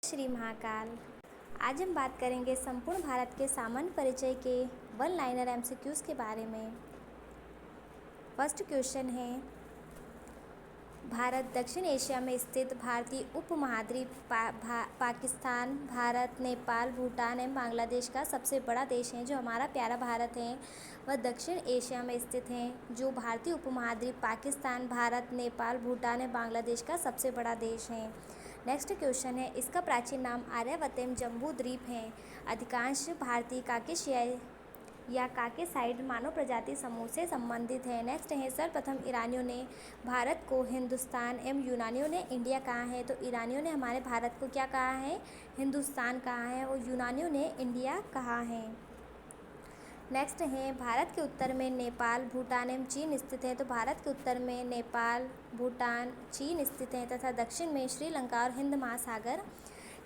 श्री महाकाल। आज हम बात करेंगे संपूर्ण भारत के सामान्य परिचय के वन लाइनर एमसीक्यूज के बारे में। फर्स्ट क्वेश्चन है, भारत दक्षिण एशिया में स्थित भारतीय उपमहाद्वीप पाकिस्तान, भारत, नेपाल, भूटान एवं बांग्लादेश का सबसे बड़ा देश है। जो हमारा प्यारा भारत है वह दक्षिण एशिया में स्थित है। जो भारतीय उपमहाद्वीप पाकिस्तान, भारत, नेपाल, भूटान एवं बांग्लादेश का सबसे बड़ा देश है। नेक्स्ट क्वेश्चन है, इसका प्राचीन नाम आर्यावर्त एवं जम्बू द्वीप है। अधिकांश भारतीय काकेशियाई या काकेसाइड मानव प्रजाति समूह से संबंधित है। नेक्स्ट है, सर्वप्रथम ईरानियों ने भारत को हिंदुस्तान एवं यूनानियों ने इंडिया कहा है। तो ईरानियों ने हमारे भारत को क्या कहा है? हिंदुस्तान कहा है और यूनानियों ने इंडिया कहा है। नेक्स्ट है, भारत के उत्तर में नेपाल, भूटान एवं चीन स्थित है। तो भारत के उत्तर में नेपाल, भूटान, चीन स्थित है तथा दक्षिण में श्रीलंका और हिंद महासागर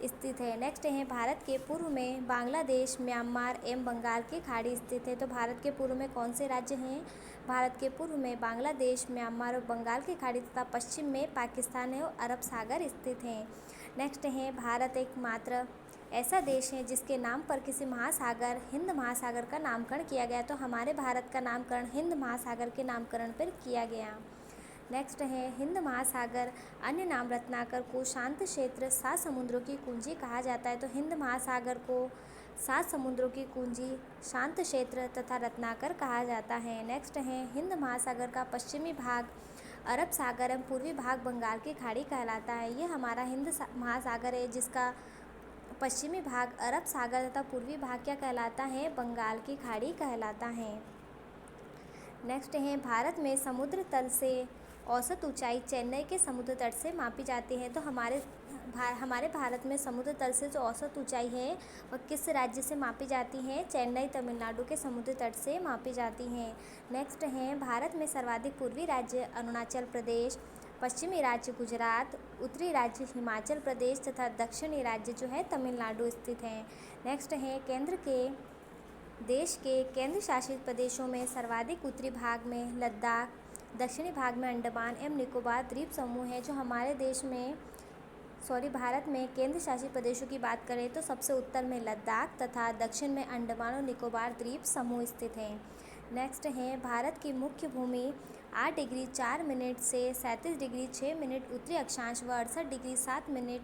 स्थित है। नेक्स्ट है, भारत के पूर्व में बांग्लादेश, म्यांमार एवं बंगाल की खाड़ी स्थित है। तो भारत के पूर्व में कौन से राज्य हैं? भारत के पूर्व में बांग्लादेश, म्यांमार और बंगाल की खाड़ी तथा पश्चिम में पाकिस्तान और अरब सागर स्थित हैं। नेक्स्ट है, भारत एकमात्र ऐसा देश है जिसके नाम पर किसी महासागर, हिंद महासागर का नामकरण किया गया। तो हमारे भारत का नामकरण हिंद महासागर के नामकरण पर किया गया। नेक्स्ट है, हिंद महासागर अन्य नाम रत्नाकर को शांत क्षेत्र, 7 समुद्रों की कुंजी कहा जाता है। तो हिंद महासागर को 7 समुद्रों की कुंजी, शांत क्षेत्र तथा रत्नाकर कहा जाता है। नेक्स्ट है, हिंद महासागर का पश्चिमी भाग अरब सागर एवं पूर्वी भाग बंगाल की खाड़ी कहलाता है। ये हमारा हिंद महासागर है जिसका पश्चिमी भाग अरब सागर तथा पूर्वी भाग क्या कहलाता है? बंगाल की खाड़ी कहलाता है। नेक्स्ट है, भारत में समुद्र तल से औसत ऊंचाई चेन्नई के समुद्र तट से मापी जाती है। तो हमारे भारत में समुद्र तल से जो औसत ऊंचाई है वह किस राज्य से मापी जाती है? चेन्नई तमिलनाडु के समुद्र तट से मापी जाती हैं। नेक्स्ट है, भारत में सर्वाधिक पूर्वी राज्य अरुणाचल प्रदेश, पश्चिमी राज्य गुजरात, उत्तरी राज्य हिमाचल प्रदेश तथा दक्षिणी राज्य जो है तमिलनाडु स्थित हैं। नेक्स्ट है, देश के केंद्र शासित प्रदेशों में सर्वाधिक उत्तरी भाग में लद्दाख, दक्षिणी भाग में अंडमान एवं निकोबार द्वीप समूह है। जो हमारे भारत में केंद्र शासित प्रदेशों की बात करें तो सबसे उत्तर में लद्दाख तथा दक्षिण में अंडमान और निकोबार द्वीप समूह स्थित हैं। नेक्स्ट है, भारत की मुख्य भूमि 8 डिग्री 4 मिनट से 37 डिग्री 6 मिनट उत्तरी अक्षांश व 68 डिग्री 7 मिनट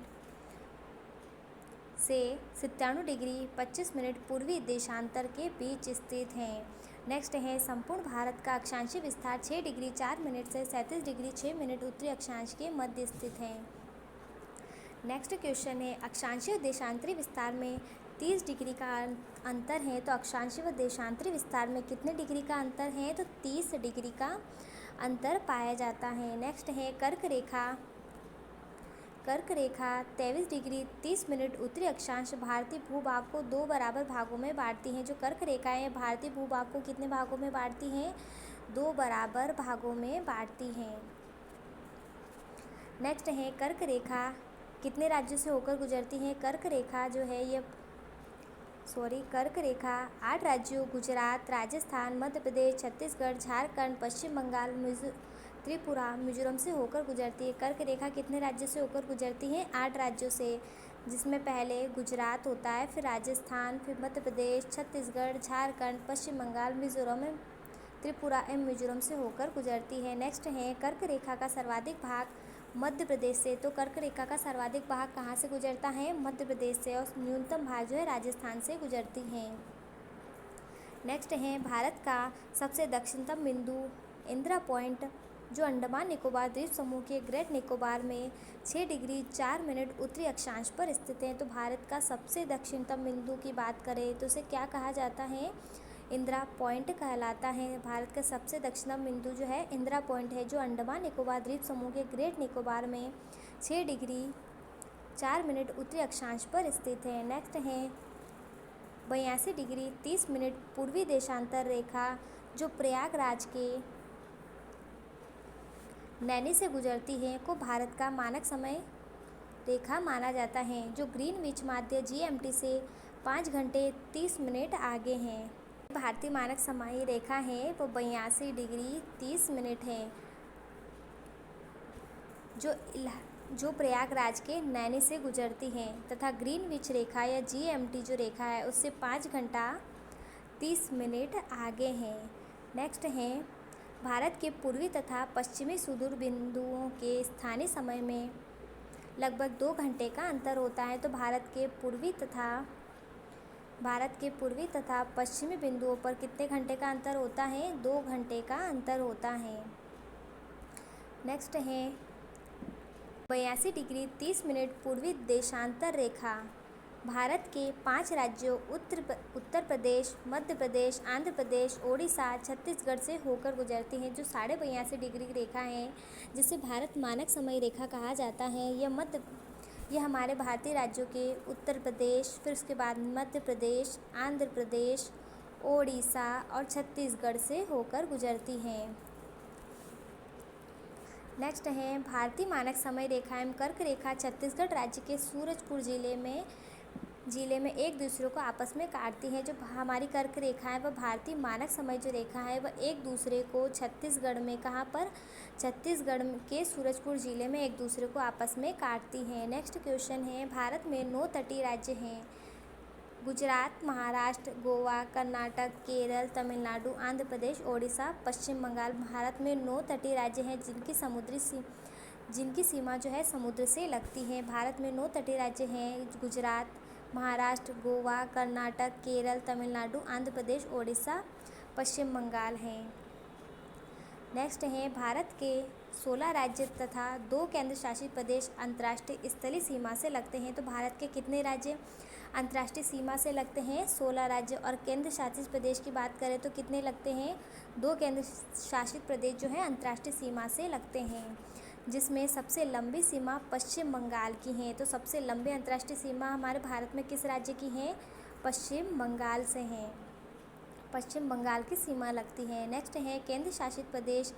से 97 डिग्री 25 मिनट पूर्वी देशांतर के बीच स्थित हैं। नेक्स्ट है, संपूर्ण भारत का अक्षांशीय विस्तार 6 डिग्री 4 मिनट से 37 डिग्री 6 मिनट उत्तरी अक्षांश के मध्य स्थित है। नेक्स्ट क्वेश्चन है, अक्षांशीय और देशांतरी विस्तार में 30 डिग्री का अंतर है। तो अक्षांशीय व देशांतरी विस्तार में कितने डिग्री का अंतर है? तो 30 डिग्री का अंतर पाया जाता है। नेक्स्ट है, कर्क रेखा 23 डिग्री 30 मिनट उत्तरी अक्षांश भारतीय भूभाग को 2 बराबर भागों में बांटती हैं। जो कर्क रेखाएं भारतीय भूभाग को कितने भागों में बांटती हैं? 2 बराबर भागों में बांटती हैं। नेक्स्ट है, कर्क रेखा कितने राज्यों से होकर गुजरती है? कर्क रेखा 8 राज्यों गुजरात, राजस्थान, मध्य प्रदेश, छत्तीसगढ़, झारखंड, पश्चिम बंगाल, त्रिपुरा, मिजोरम से होकर गुजरती है। कर्क रेखा कितने राज्यों से होकर गुजरती है? 8 राज्यों से, जिसमें पहले गुजरात होता है, फिर राजस्थान, फिर मध्य प्रदेश, छत्तीसगढ़, झारखंड, पश्चिम बंगाल, मिजोरम, त्रिपुरा एवं मिजोरम से होकर गुजरती है। नेक्स्ट है, कर्क रेखा का सर्वाधिक भाग मध्य प्रदेश से। तो कर्क रेखा का सर्वाधिक भाग कहाँ से गुजरता है? मध्य प्रदेश से, और न्यूनतम भाग जो है राजस्थान से गुजरती हैं। नेक्स्ट है, भारत का सबसे दक्षिणतम बिंदु इंदिरा पॉइंट जो अंडमान निकोबार द्वीप समूह के ग्रेट निकोबार में 6 डिग्री 4 मिनट उत्तरी अक्षांश पर स्थित है। तो भारत का सबसे दक्षिणतम बिंदु की बात करें तो उसे क्या कहा जाता है? इंदिरा पॉइंट कहलाता है। भारत का सबसे दक्षिणतम बिंदु जो है इंदिरा पॉइंट है, जो अंडमान निकोबार द्वीप समूह के ग्रेट निकोबार में 6 डिग्री 4 मिनट उत्तरी अक्षांश पर स्थित है। नेक्स्ट है, 82 डिग्री 30 मिनट पूर्वी देशांतर रेखा जो प्रयागराज के नैनी से गुजरती है को भारत का मानक समय रेखा माना जाता है, जो ग्रीनविच माध्य GMT से 5 घंटे 30 मिनट आगे हैं। भारतीय मानक समय रेखा है वो 82 डिग्री 30 मिनट है, जो जो प्रयागराज के नैनी से गुजरती हैं, तथा ग्रीनविच रेखा या GMT जो रेखा है उससे 5 घंटा 30 मिनट आगे हैं। नेक्स्ट है भारत के पूर्वी तथा पश्चिमी सुदूर बिंदुओं के स्थानीय समय में लगभग 2 घंटे का अंतर होता है। तो भारत के पूर्वी तथा पश्चिमी बिंदुओं पर कितने घंटे का अंतर होता है? 2 घंटे का अंतर होता है। नेक्स्ट है 82 डिग्री 30 मिनट पूर्वी देशांतर रेखा भारत के 5 राज्यों उत्तर प्रदेश, मध्य प्रदेश, आंध्र प्रदेश, ओडिशा, छत्तीसगढ़ से होकर गुजरती हैं। जो 82.5 डिग्री रेखा है जिसे भारत मानक समय रेखा कहा जाता है, यह हमारे भारतीय राज्यों के उत्तर प्रदेश, फिर उसके बाद मध्य प्रदेश, आंध्र प्रदेश, ओडिशा और छत्तीसगढ़ से होकर गुजरती हैं। नेक्स्ट है भारतीय मानक समय रेखा एवं कर्क रेखा छत्तीसगढ़ राज्य के सूरजपुर जिले में एक दूसरे को आपस में काटती हैं। जो हमारी कर्क रेखा है वह भारतीय मानक समय जो रेखा है वह एक दूसरे को छत्तीसगढ़ में कहाँ पर? छत्तीसगढ़ के सूरजपुर जिले में एक दूसरे को आपस में काटती हैं। नेक्स्ट क्वेश्चन है भारत में 9 तटीय राज्य हैं। गुजरात, महाराष्ट्र, गोवा, कर्नाटक, केरल, तमिलनाडु, आंध्र प्रदेश, ओडिशा, पश्चिम बंगाल। भारत में 9 तटीय राज्य हैं जिनकी सीमा जो है समुद्र से लगती है। भारत में 9 तटीय राज्य हैं। गुजरात, महाराष्ट्र, गोवा, कर्नाटक, केरल, तमिलनाडु, आंध्र प्रदेश, ओडिशा, पश्चिम बंगाल हैं। नेक्स्ट है भारत के 16 राज्य तथा 2 केंद्र शासित प्रदेश अंतर्राष्ट्रीय स्थलीय सीमा से लगते हैं। तो भारत के कितने राज्य अंतर्राष्ट्रीय सीमा से लगते हैं? 16 राज्य। और केंद्र शासित प्रदेश की बात करें तो कितने लगते हैं? 2 केंद्र शासित प्रदेश जो है अंतर्राष्ट्रीय सीमा से लगते हैं, जिसमें सबसे लंबी सीमा पश्चिम बंगाल की है। तो सबसे लंबी अंतर्राष्ट्रीय सीमा हमारे भारत में किस राज्य की है? पश्चिम बंगाल से है। पश्चिम बंगाल की सीमा लगती है। नेक्स्ट है केंद्र शासित प्रदेश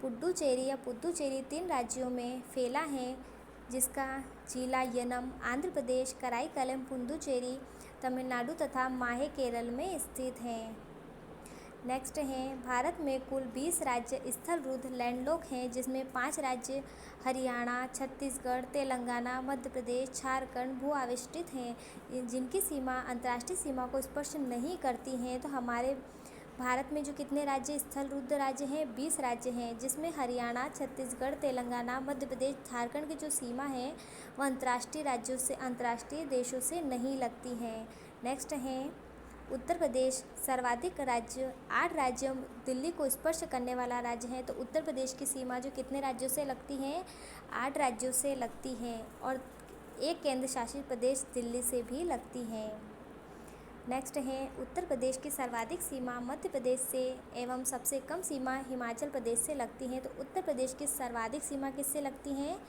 पुडुचेरी 3 राज्यों में फैला है, जिसका जिला यनम आंध्र प्रदेश, कराईकलम पुडुचेरी तमिलनाडु तथा माहे केरल में स्थित है। नेक्स्ट है भारत में कुल 20 राज्य स्थल रुद्ध लैंडलॉक हैं, जिसमें 5 राज्य हरियाणा, छत्तीसगढ़, तेलंगाना, मध्य प्रदेश, झारखंड भू आविष्टित हैं, जिनकी सीमा अंतर्राष्ट्रीय सीमा को स्पर्श नहीं करती हैं। तो हमारे भारत में जो कितने राज्य स्थल रुद्ध राज्य हैं? 20 राज्य हैं, जिसमें हरियाणा, छत्तीसगढ़, तेलंगाना, मध्य प्रदेश, झारखंड की जो सीमा है वह अंतर्राष्ट्रीय देशों से नहीं लगती हैं। नेक्स्ट है उत्तर प्रदेश सर्वाधिक राज्य 8 राज्यों दिल्ली को स्पर्श करने वाला राज्य है। तो उत्तर प्रदेश की सीमा जो कितने राज्यों से लगती हैं? 8 राज्यों से लगती हैं, और एक केंद्र शासित प्रदेश दिल्ली से भी लगती हैं। नेक्स्ट है उत्तर प्रदेश की सर्वाधिक सीमा मध्य प्रदेश से एवं सबसे कम सीमा हिमाचल प्रदेश से लगती हैं। तो उत्तर प्रदेश की सर्वाधिक सीमा किससे लगती हैं?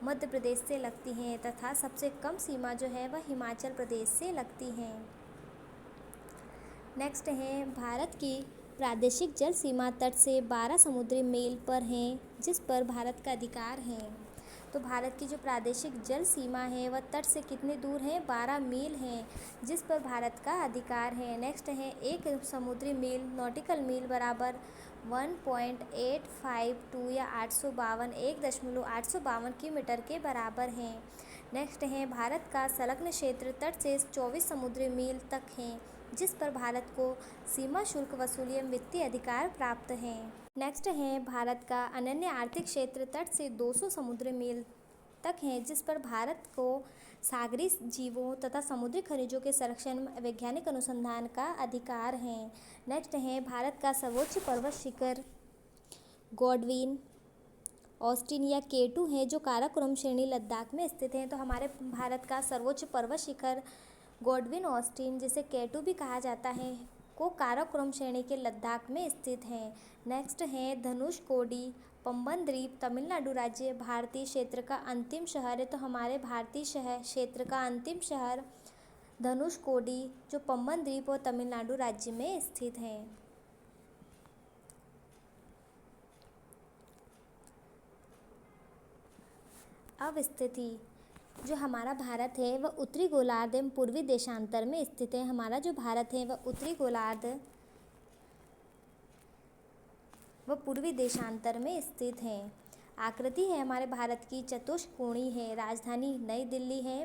मध्य प्रदेश से लगती हैं, तथा सबसे कम सीमा जो है वह हिमाचल प्रदेश से लगती हैं। नेक्स्ट है भारत की प्रादेशिक जल सीमा तट से 12 समुद्री मील पर हैं, जिस पर भारत का अधिकार है। तो भारत की जो प्रादेशिक जल सीमा है वह तट से कितने दूर है? 12 मील हैं, जिस पर भारत का अधिकार है। नेक्स्ट है एक समुद्री मील नॉटिकल मील बराबर 1.852 या 1.852 किलोमीटर के बराबर हैं। नेक्स्ट है भारत का संलग्न क्षेत्र तट से 24 समुद्री मील तक है, जिस पर भारत को सीमा शुल्क वसूली एवं वित्तीय अधिकार प्राप्त है। नेक्स्ट है भारत का अनन्य आर्थिक क्षेत्र तट से 200 समुद्री मील तक है, जिस पर भारत को सागरी जीवों तथा समुद्री खनिजों के संरक्षण में वैज्ञानिक अनुसंधान का अधिकार है। नेक्स्ट है भारत का सर्वोच्च पर्वत शिखर गॉडविन ऑस्टिन या K2 है, जो काराकोरम श्रेणी लद्दाख में स्थित है। तो हमारे भारत का सर्वोच्च पर्वत शिखर गॉडविन ऑस्टिन, जिसे K2 भी कहा जाता है, को काराकोरम श्रेणी के लद्दाख में स्थित है। नेक्स्ट है धनुषकोडी पंबन द्वीप तमिलनाडु राज्य भारतीय क्षेत्र का अंतिम शहर है। तो हमारे भारतीय क्षेत्र का अंतिम शहर धनुषकोडी जो पंबन द्वीप और तमिलनाडु राज्य में स्थित है। अब स्थिति जो हमारा भारत है वह उत्तरी गोलार्ध एवं पूर्वी देशांतर में स्थित है। हमारा जो भारत है वह उत्तरी गोलार्ध व पूर्वी देशांतर में स्थित है। आकृति है हमारे भारत की चतुष्कोणीय है। राजधानी नई दिल्ली है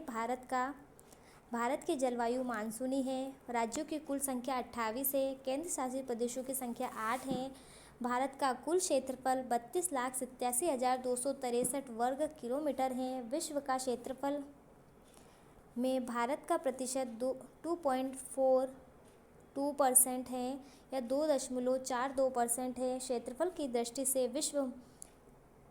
भारत की जलवायु मानसूनी है। राज्यों की कुल संख्या 28 है। केंद्र शासित प्रदेशों की संख्या 8 है। भारत का कुल क्षेत्रफल 32,87,263 वर्ग किलोमीटर है। विश्व का क्षेत्रफल में भारत का प्रतिशत 2.42% है या 2.42% है। क्षेत्रफल की दृष्टि से विश्व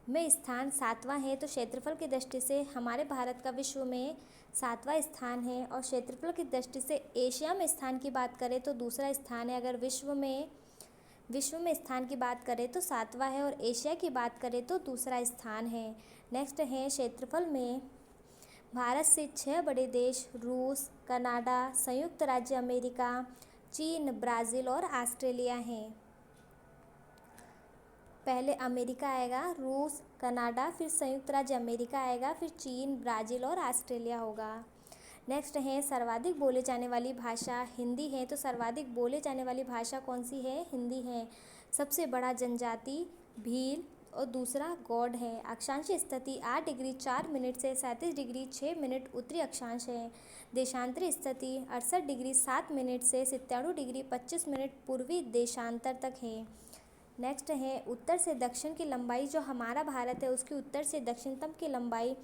में स्थान 7वां है। तो क्षेत्रफल की दृष्टि से हमारे भारत का विश्व में 7वां स्थान है। और क्षेत्रफल की दृष्टि से एशिया में स्थान की बात करें तो दूसरा स्थान है। अगर विश्व में स्थान की बात करें तो 7वां है और एशिया की बात करें तो दूसरा स्थान है। नेक्स्ट है क्षेत्रफल में भारत से 6 बड़े देश रूस, कनाडा, संयुक्त राज्य अमेरिका, चीन, ब्राज़ील और ऑस्ट्रेलिया हैं। पहले अमेरिका आएगा, रूस, कनाडा, फिर संयुक्त राज्य अमेरिका आएगा, फिर चीन, ब्राज़ील और ऑस्ट्रेलिया होगा। नेक्स्ट है सर्वाधिक बोले जाने वाली भाषा हिंदी है। तो सर्वाधिक बोले जाने वाली भाषा कौन सी है? हिंदी है। सबसे बड़ा जनजाति भील और दूसरा गौड़ है। अक्षांश स्थिति 8 डिग्री 4 मिनट से 37 डिग्री 6 मिनट उत्तरी अक्षांश है। देशांतरी स्थिति 68 डिग्री 7 मिनट से 97 डिग्री 25 मिनट पूर्वी देशांतर तक है। नेक्स्ट है उत्तर से दक्षिण की लंबाई। जो हमारा भारत है उसकी उत्तर से दक्षिणतम की लंबाई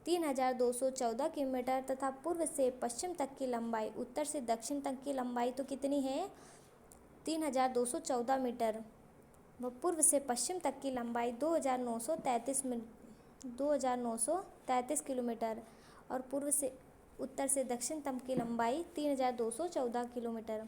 3,214 किलोमीटर तथा पूर्व से पश्चिम तक की लंबाई, उत्तर से दक्षिण तक की लंबाई तो कितनी है? 3,214 मीटर। व पूर्व से पश्चिम तक की लंबाई 2,933 किलोमीटर और पूर्व से उत्तर से दक्षिण तक की लंबाई 3,214 किलोमीटर।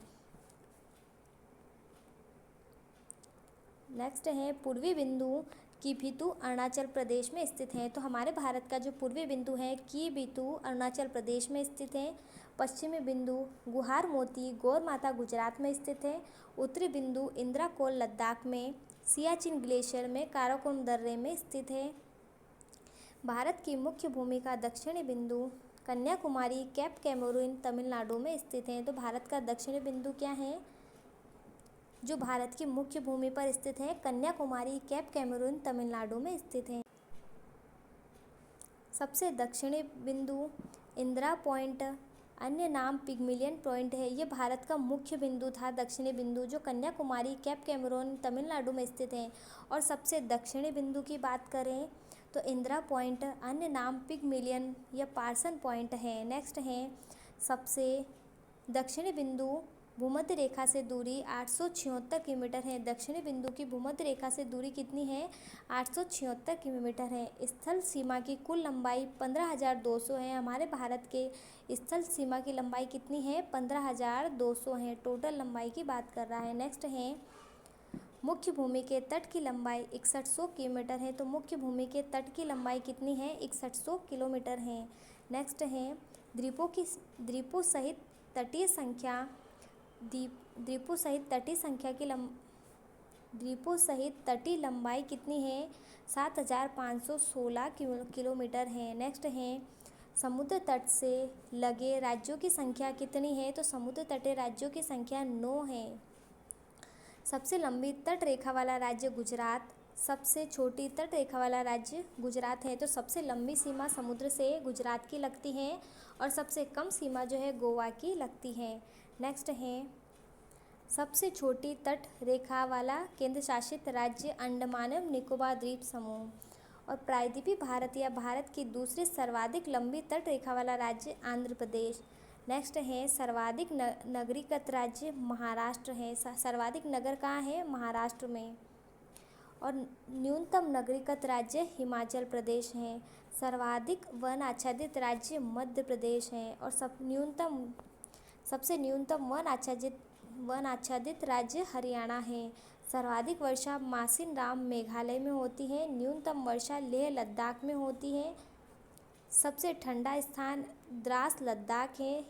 नेक्स्ट है पूर्वी बिंदु कीबितु अरुणाचल प्रदेश में स्थित है। तो हमारे भारत का जो पूर्वी बिंदु है कीबितु अरुणाचल प्रदेश में स्थित है। पश्चिमी बिंदु गुहार मोती गौर माता गुजरात में स्थित है। उत्तरी बिंदु इंदिरा कोल लद्दाख में, सियाचिन ग्लेशियर में काराकोरम दर्रे में स्थित है। भारत की मुख्य भूमि का दक्षिणी बिंदु कन्याकुमारी कैप कैमरून तमिलनाडु में स्थित है। तो भारत का दक्षिणी बिंदु क्या है? जो भारत की मुख्य भूमि पर स्थित है कन्याकुमारी कैप कैमरून तमिलनाडु में स्थित है। सबसे दक्षिणी बिंदु इंदिरा पॉइंट, अन्य नाम पिग्मलियन पॉइंट है। ये भारत का मुख्य बिंदु था दक्षिणी बिंदु जो कन्याकुमारी कैप कैमरून तमिलनाडु में स्थित है। और सबसे दक्षिणी बिंदु की बात करें तो इंदिरा पॉइंट, अन्य नाम पिग्मलियन या पार्सन पॉइंट है। नेक्स्ट है सबसे दक्षिणी बिंदु भूमध्य रेखा से दूरी 876 किलोमीटर है। दक्षिणी बिंदु की भूमध्य रेखा से दूरी कितनी है? 876 किलोमीटर है। स्थल सीमा की कुल लंबाई 15,200 है। हमारे भारत के स्थल सीमा की लंबाई कितनी है? 15,200 है। टोटल लंबाई की बात कर रहा है। नेक्स्ट है मुख्य भूमि के तट की लंबाई 6100 किलोमीटर है। तो मुख्य भूमि के तट की लंबाई कितनी है? 6100 किलोमीटर है। नेक्स्ट है द्वीपों सहित तटीय संख्या द्वीपों सहित तटीय लंबाई कितनी है? 7,516 किलोमीटर है। नेक्स्ट है समुद्र तट से लगे राज्यों की संख्या कितनी है? तो समुद्र तटीय राज्यों की संख्या 9 है। सबसे लंबी तट रेखा वाला राज्य गुजरात, सबसे छोटी तट रेखा वाला राज्य गुजरात है। तो सबसे लंबी सीमा समुद्र से गुजरात की लगती है और सबसे कम सीमा जो है गोवा की लगती है। नेक्स्ट है सबसे छोटी तट रेखा वाला केंद्र शासित राज्य अंडमान एवं निकोबार द्वीप समूह। और प्रायद्वीपीय भारत या भारत की दूसरी सर्वाधिक लंबी तट रेखा वाला राज्य आंध्र प्रदेश। नेक्स्ट है सर्वाधिक नगरीकृत राज्य महाराष्ट्र है। सर्वाधिक नगर कहाँ है? महाराष्ट्र में। और न्यूनतम नगरीकृत राज्य हिमाचल प्रदेश है। सर्वाधिक वन आच्छादित राज्य मध्य प्रदेश है। और सबसे न्यूनतम वन आच्छादित राज्य हरियाणा है। सर्वाधिक वर्षा मासिन राम मेघालय में होती है। न्यूनतम वर्षा लेह लद्दाख में होती है। सबसे ठंडा स्थान द्रास लद्दाख है।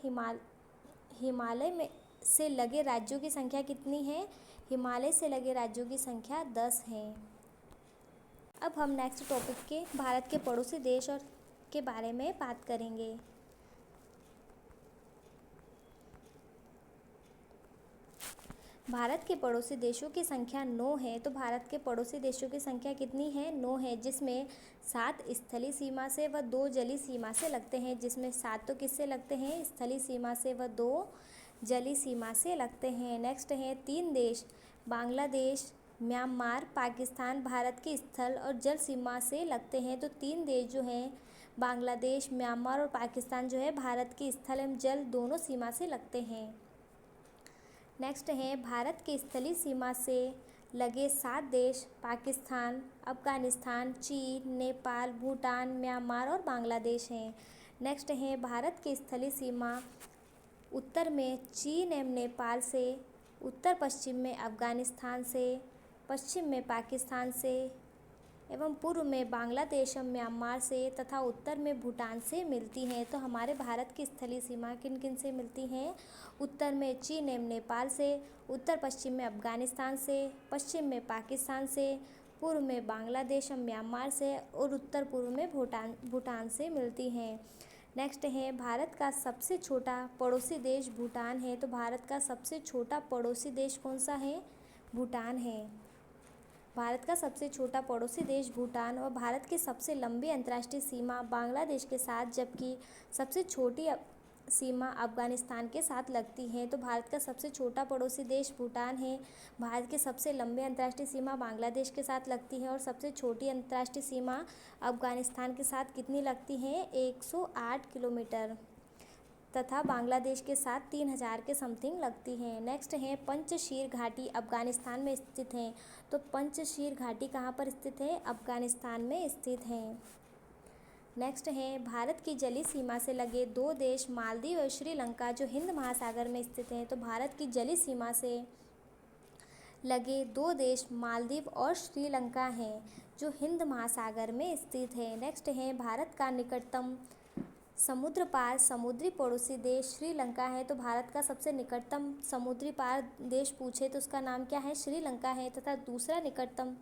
हिमालय में से लगे राज्यों की संख्या कितनी है? हिमालय से लगे राज्यों की संख्या 10 है। अब हम नेक्स्ट टॉपिक के भारत के पड़ोसी देश और के बारे में बात करेंगे। भारत के पड़ोसी देशों की संख्या 9 है। तो भारत के पड़ोसी देशों की संख्या कितनी है? 9 है, जिसमें 7 स्थलीय सीमा से व 2 जलीय सीमा से लगते हैं। जिसमें 7 तो किससे लगते हैं? स्थलीय सीमा से, व 2 जलीय सीमा से लगते हैं। नेक्स्ट है 3 देश, बांग्लादेश, म्यांमार, पाकिस्तान भारत की स्थल और जल सीमा से लगते हैं। तो 3 देश जो हैं बांग्लादेश, म्यांमार और पाकिस्तान जो है भारत की स्थल एवं जल दोनों सीमा से लगते हैं। नेक्स्ट है भारत की स्थलीय सीमा से लगे 7 देश, पाकिस्तान, अफगानिस्तान, चीन, नेपाल, भूटान, म्यांमार और बांग्लादेश हैं। नेक्स्ट है भारत की स्थलीय सीमा उत्तर में चीन एवं नेपाल से, उत्तर पश्चिम में अफगानिस्तान से, पश्चिम में पाकिस्तान से एवं पूर्व में बांग्लादेश एवं म्यांमार से तथा उत्तर में भूटान से मिलती हैं। तो हमारे भारत की स्थलीय सीमा किन किन से मिलती हैं? उत्तर में चीन एवं नेपाल से, उत्तर पश्चिम में अफगानिस्तान से, पश्चिम में पाकिस्तान से, पूर्व में बांग्लादेश एवं म्यांमार से और उत्तर पूर्व में भूटान से मिलती हैं। नेक्स्ट है भारत का सबसे छोटा पड़ोसी देश भूटान है। तो भारत का सबसे छोटा पड़ोसी देश कौन सा है? भूटान है। भारत का सबसे छोटा पड़ोसी देश भूटान और भारत की सबसे लंबी अंतर्राष्ट्रीय सीमा बांग्लादेश के साथ, जबकि सबसे छोटी सीमा अफगानिस्तान के साथ लगती है। तो भारत का सबसे छोटा पड़ोसी देश भूटान है। भारत की सबसे लंबी अंतर्राष्ट्रीय सीमा बांग्लादेश के साथ लगती है और सबसे छोटी अंतर्राष्ट्रीय सीमा अफगानिस्तान के साथ कितनी लगती है? 108 किलोमीटर तथा बांग्लादेश के साथ 3000 के समथिंग लगती हैं। नेक्स्ट है पंचशील घाटी अफगानिस्तान में स्थित है। तो पंचशील घाटी कहाँ पर स्थित है? अफगानिस्तान में स्थित है। नेक्स्ट है भारत की जलीय सीमा से लगे 2 देश, मालदीव और श्रीलंका, जो हिंद महासागर में स्थित हैं। तो भारत की जलीय सीमा से लगे 2 देश मालदीव और श्रीलंका हैं, जो हिंद महासागर में स्थित है। नेक्स्ट है भारत का निकटतम समुद्र पार समुद्री पड़ोसी देश श्रीलंका है। तो भारत का सबसे निकटतम समुद्री पार देश पूछे तो उसका नाम क्या है? श्रीलंका है। तथा दूसरा निकटतम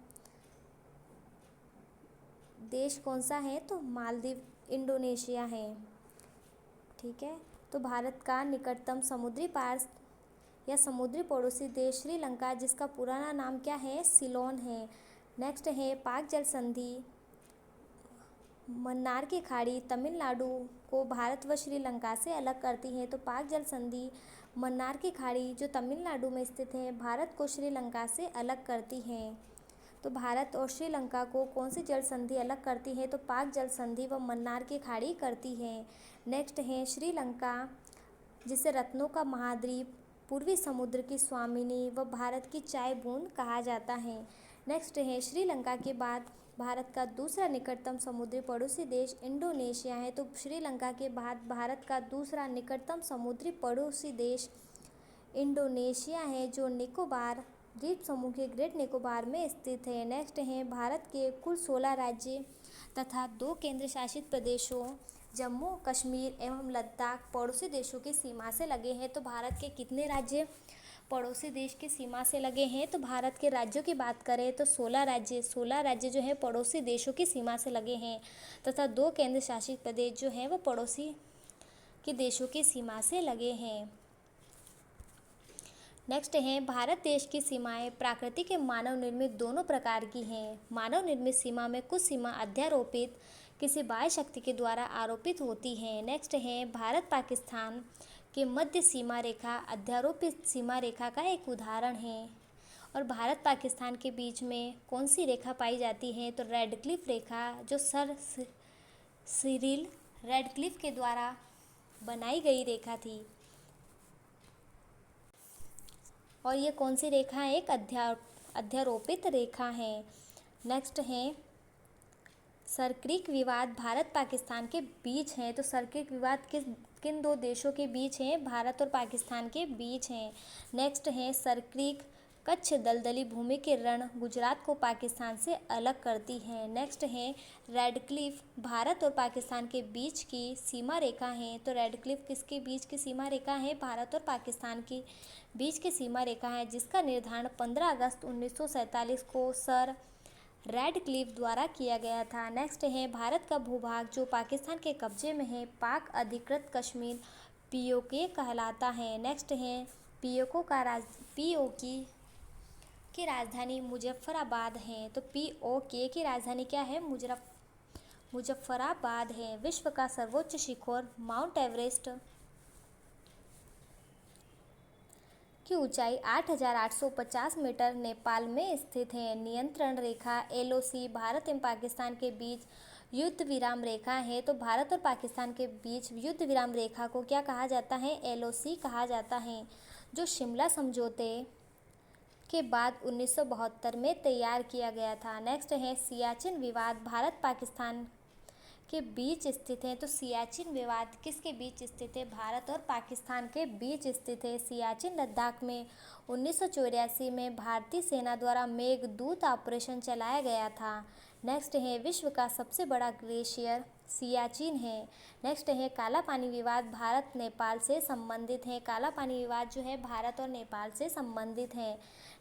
देश कौन सा है? तो मालदीव, इंडोनेशिया है। ठीक है, तो भारत का निकटतम समुद्री पार या समुद्री पड़ोसी देश श्रीलंका, जिसका पुराना नाम क्या है? सिलोन है। नेक्स्ट है पाक जल संधि मन्नार की खाड़ी तमिलनाडु को भारत व श्रीलंका से अलग करती है। तो पाक जल संधि मन्नार की खाड़ी जो तमिलनाडु में स्थित है, भारत को श्रीलंका से अलग करती है। तो भारत और श्रीलंका को कौन सी जल संधि अलग करती है? तो पाक जल संधि व मन्नार की खाड़ी करती है। नेक्स्ट है श्रीलंका, जिसे रत्नों का महाद्वीप, पूर्वी समुद्र की स्वामिनी व भारत की चाय बूंद कहा जाता है। नेक्स्ट है श्रीलंका के बाद भारत का दूसरा निकटतम समुद्री पड़ोसी देश इंडोनेशिया है। तो श्रीलंका के बाद भारत का दूसरा निकटतम समुद्री पड़ोसी देश इंडोनेशिया है, जो निकोबार द्वीप समूह के ग्रेट निकोबार में स्थित है। नेक्स्ट है भारत के कुल 16 राज्य तथा 2 केंद्र शासित प्रदेशों जम्मू कश्मीर एवं लद्दाख पड़ोसी देशों की सीमा से लगे हैं। तो भारत के कितने राज्य पड़ोसी देश की सीमा से लगे हैं? तो भारत के राज्यों की बात करें तो 16 राज्य जो है पड़ोसी देशों की सीमा से लगे हैं तथा 2 केंद्र शासित प्रदेश जो हैं वो पड़ोसी के देशों की सीमा से लगे हैं। नेक्स्ट है भारत देश की सीमाएं प्राकृतिक एवं मानव निर्मित दोनों प्रकार की हैं। मानव निर्मित सीमा में कुछ सीमा अध्यारोपित किसी बाह्य शक्ति के द्वारा आरोपित होती हैं। नेक्स्ट है भारत पाकिस्तान के मध्य सीमा रेखा अध्यारोपित सीमा रेखा का एक उदाहरण है। और भारत पाकिस्तान के बीच में कौन सी रेखा पाई जाती है? तो रेडक्लिफ रेखा, जो सर सिरिल रेडक्लिफ के द्वारा बनाई गई रेखा थी। और ये कौन सी रेखा है? एक अध्यारोपित रेखा है। नेक्स्ट है सर्क्रिक विवाद भारत पाकिस्तान के बीच है। तो सर्क्रिक विवाद किन 2 देशों के बीच है? भारत और पाकिस्तान के बीच है। नेक्स्ट है सर्क्रिक कच्छ दलदली भूमि के रण गुजरात को पाकिस्तान से अलग करती है। नेक्स्ट है रेडक्लिफ भारत और पाकिस्तान के बीच की सीमा रेखा है। तो रेडक्लिफ किसके बीच की सीमा रेखा है? भारत और पाकिस्तान की बीच की सीमा रेखा है, जिसका निर्धारण 15 अगस्त 1947 को सर रेडक्लिफ द्वारा किया गया था। नेक्स्ट है भारत का भूभाग जो पाकिस्तान के कब्जे में है, पाक अधिकृत कश्मीर पीओके कहलाता है। नेक्स्ट है पीओके की राजधानी मुजफ्फराबाद है। तो पीओके की राजधानी क्या है? मुजफ्फराबाद है। विश्व का सर्वोच्च शिखर माउंट एवरेस्ट की ऊंचाई 8,850 मीटर नेपाल में स्थित है। नियंत्रण रेखा एलओसी भारत एवं पाकिस्तान के बीच युद्ध विराम रेखा है। तो भारत और पाकिस्तान के बीच युद्ध विराम रेखा को क्या कहा जाता है? एलओसी कहा जाता है, जो शिमला समझौते के बाद 1972 में तैयार किया गया था। नेक्स्ट है सियाचिन विवाद भारत पाकिस्तान के बीच स्थित है। तो सियाचिन विवाद किसके बीच स्थित है? भारत और पाकिस्तान के बीच स्थित है। सियाचिन लद्दाख में 1984 में भारतीय सेना द्वारा मेघदूत ऑपरेशन चलाया गया था। नेक्स्ट है विश्व का सबसे बड़ा ग्लेशियर सियाचिन है। नेक्स्ट है काला पानी विवाद भारत नेपाल से संबंधित है। काला पानी विवाद जो है भारत और नेपाल से संबंधित है।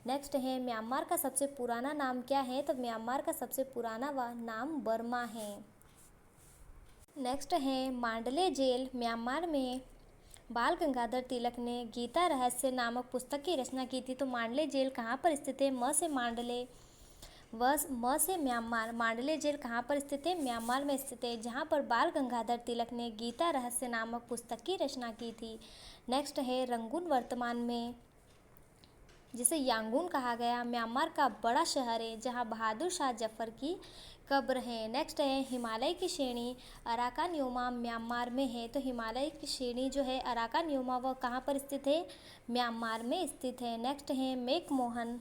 नेक्स्ट है म्यांमार का सबसे पुराना नाम क्या है? तो म्यांमार का सबसे पुराना नाम बर्मा है। नेक्स्ट है मांडले जेल म्यांमार में बाल गंगाधर तिलक ने गीता रहस्य नामक पुस्तक की रचना की थी। तो मांडले जेल कहाँ पर स्थित है? म से म्यांमार। मांडले जेल कहाँ पर स्थित है? म्यांमार में स्थित है, जहाँ पर बाल गंगाधर तिलक ने गीता रहस्य नामक पुस्तक की रचना की थी। नेक्स्ट है रंगून वर्तमान में जिसे यांगून कहा गया म्यांमार का बड़ा शहर है, जहाँ बहादुर शाह जफर की कब्र है। नेक्स्ट है हिमालय की श्रेणी अराकान योमा म्यांमार में है। तो हिमालय की श्रेणी जो है अराकान योमा वह कहाँ पर स्थित है? म्यांमार में स्थित है। नेक्स्ट है मैकमोहन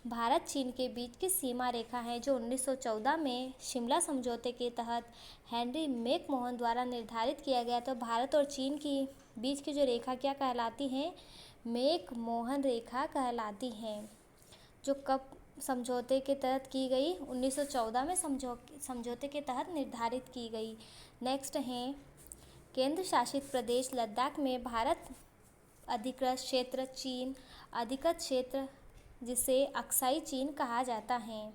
भारत चीन के बीच की सीमा रेखा है, जो 1914 में शिमला समझौते के तहत हेनरी मैकमोहन द्वारा निर्धारित किया गया। तो भारत और चीन की बीच की जो रेखा क्या कहलाती है? मैकमोहन रेखा कहलाती है, जो कब समझौते के तहत की गई? 1914 में समझौते के तहत निर्धारित की गई। नेक्स्ट है केंद्र शासित प्रदेश लद्दाख में भारत अधिकृत क्षेत्र चीन अधिकृत क्षेत्र, जिसे अक्साई चीन कहा जाता है,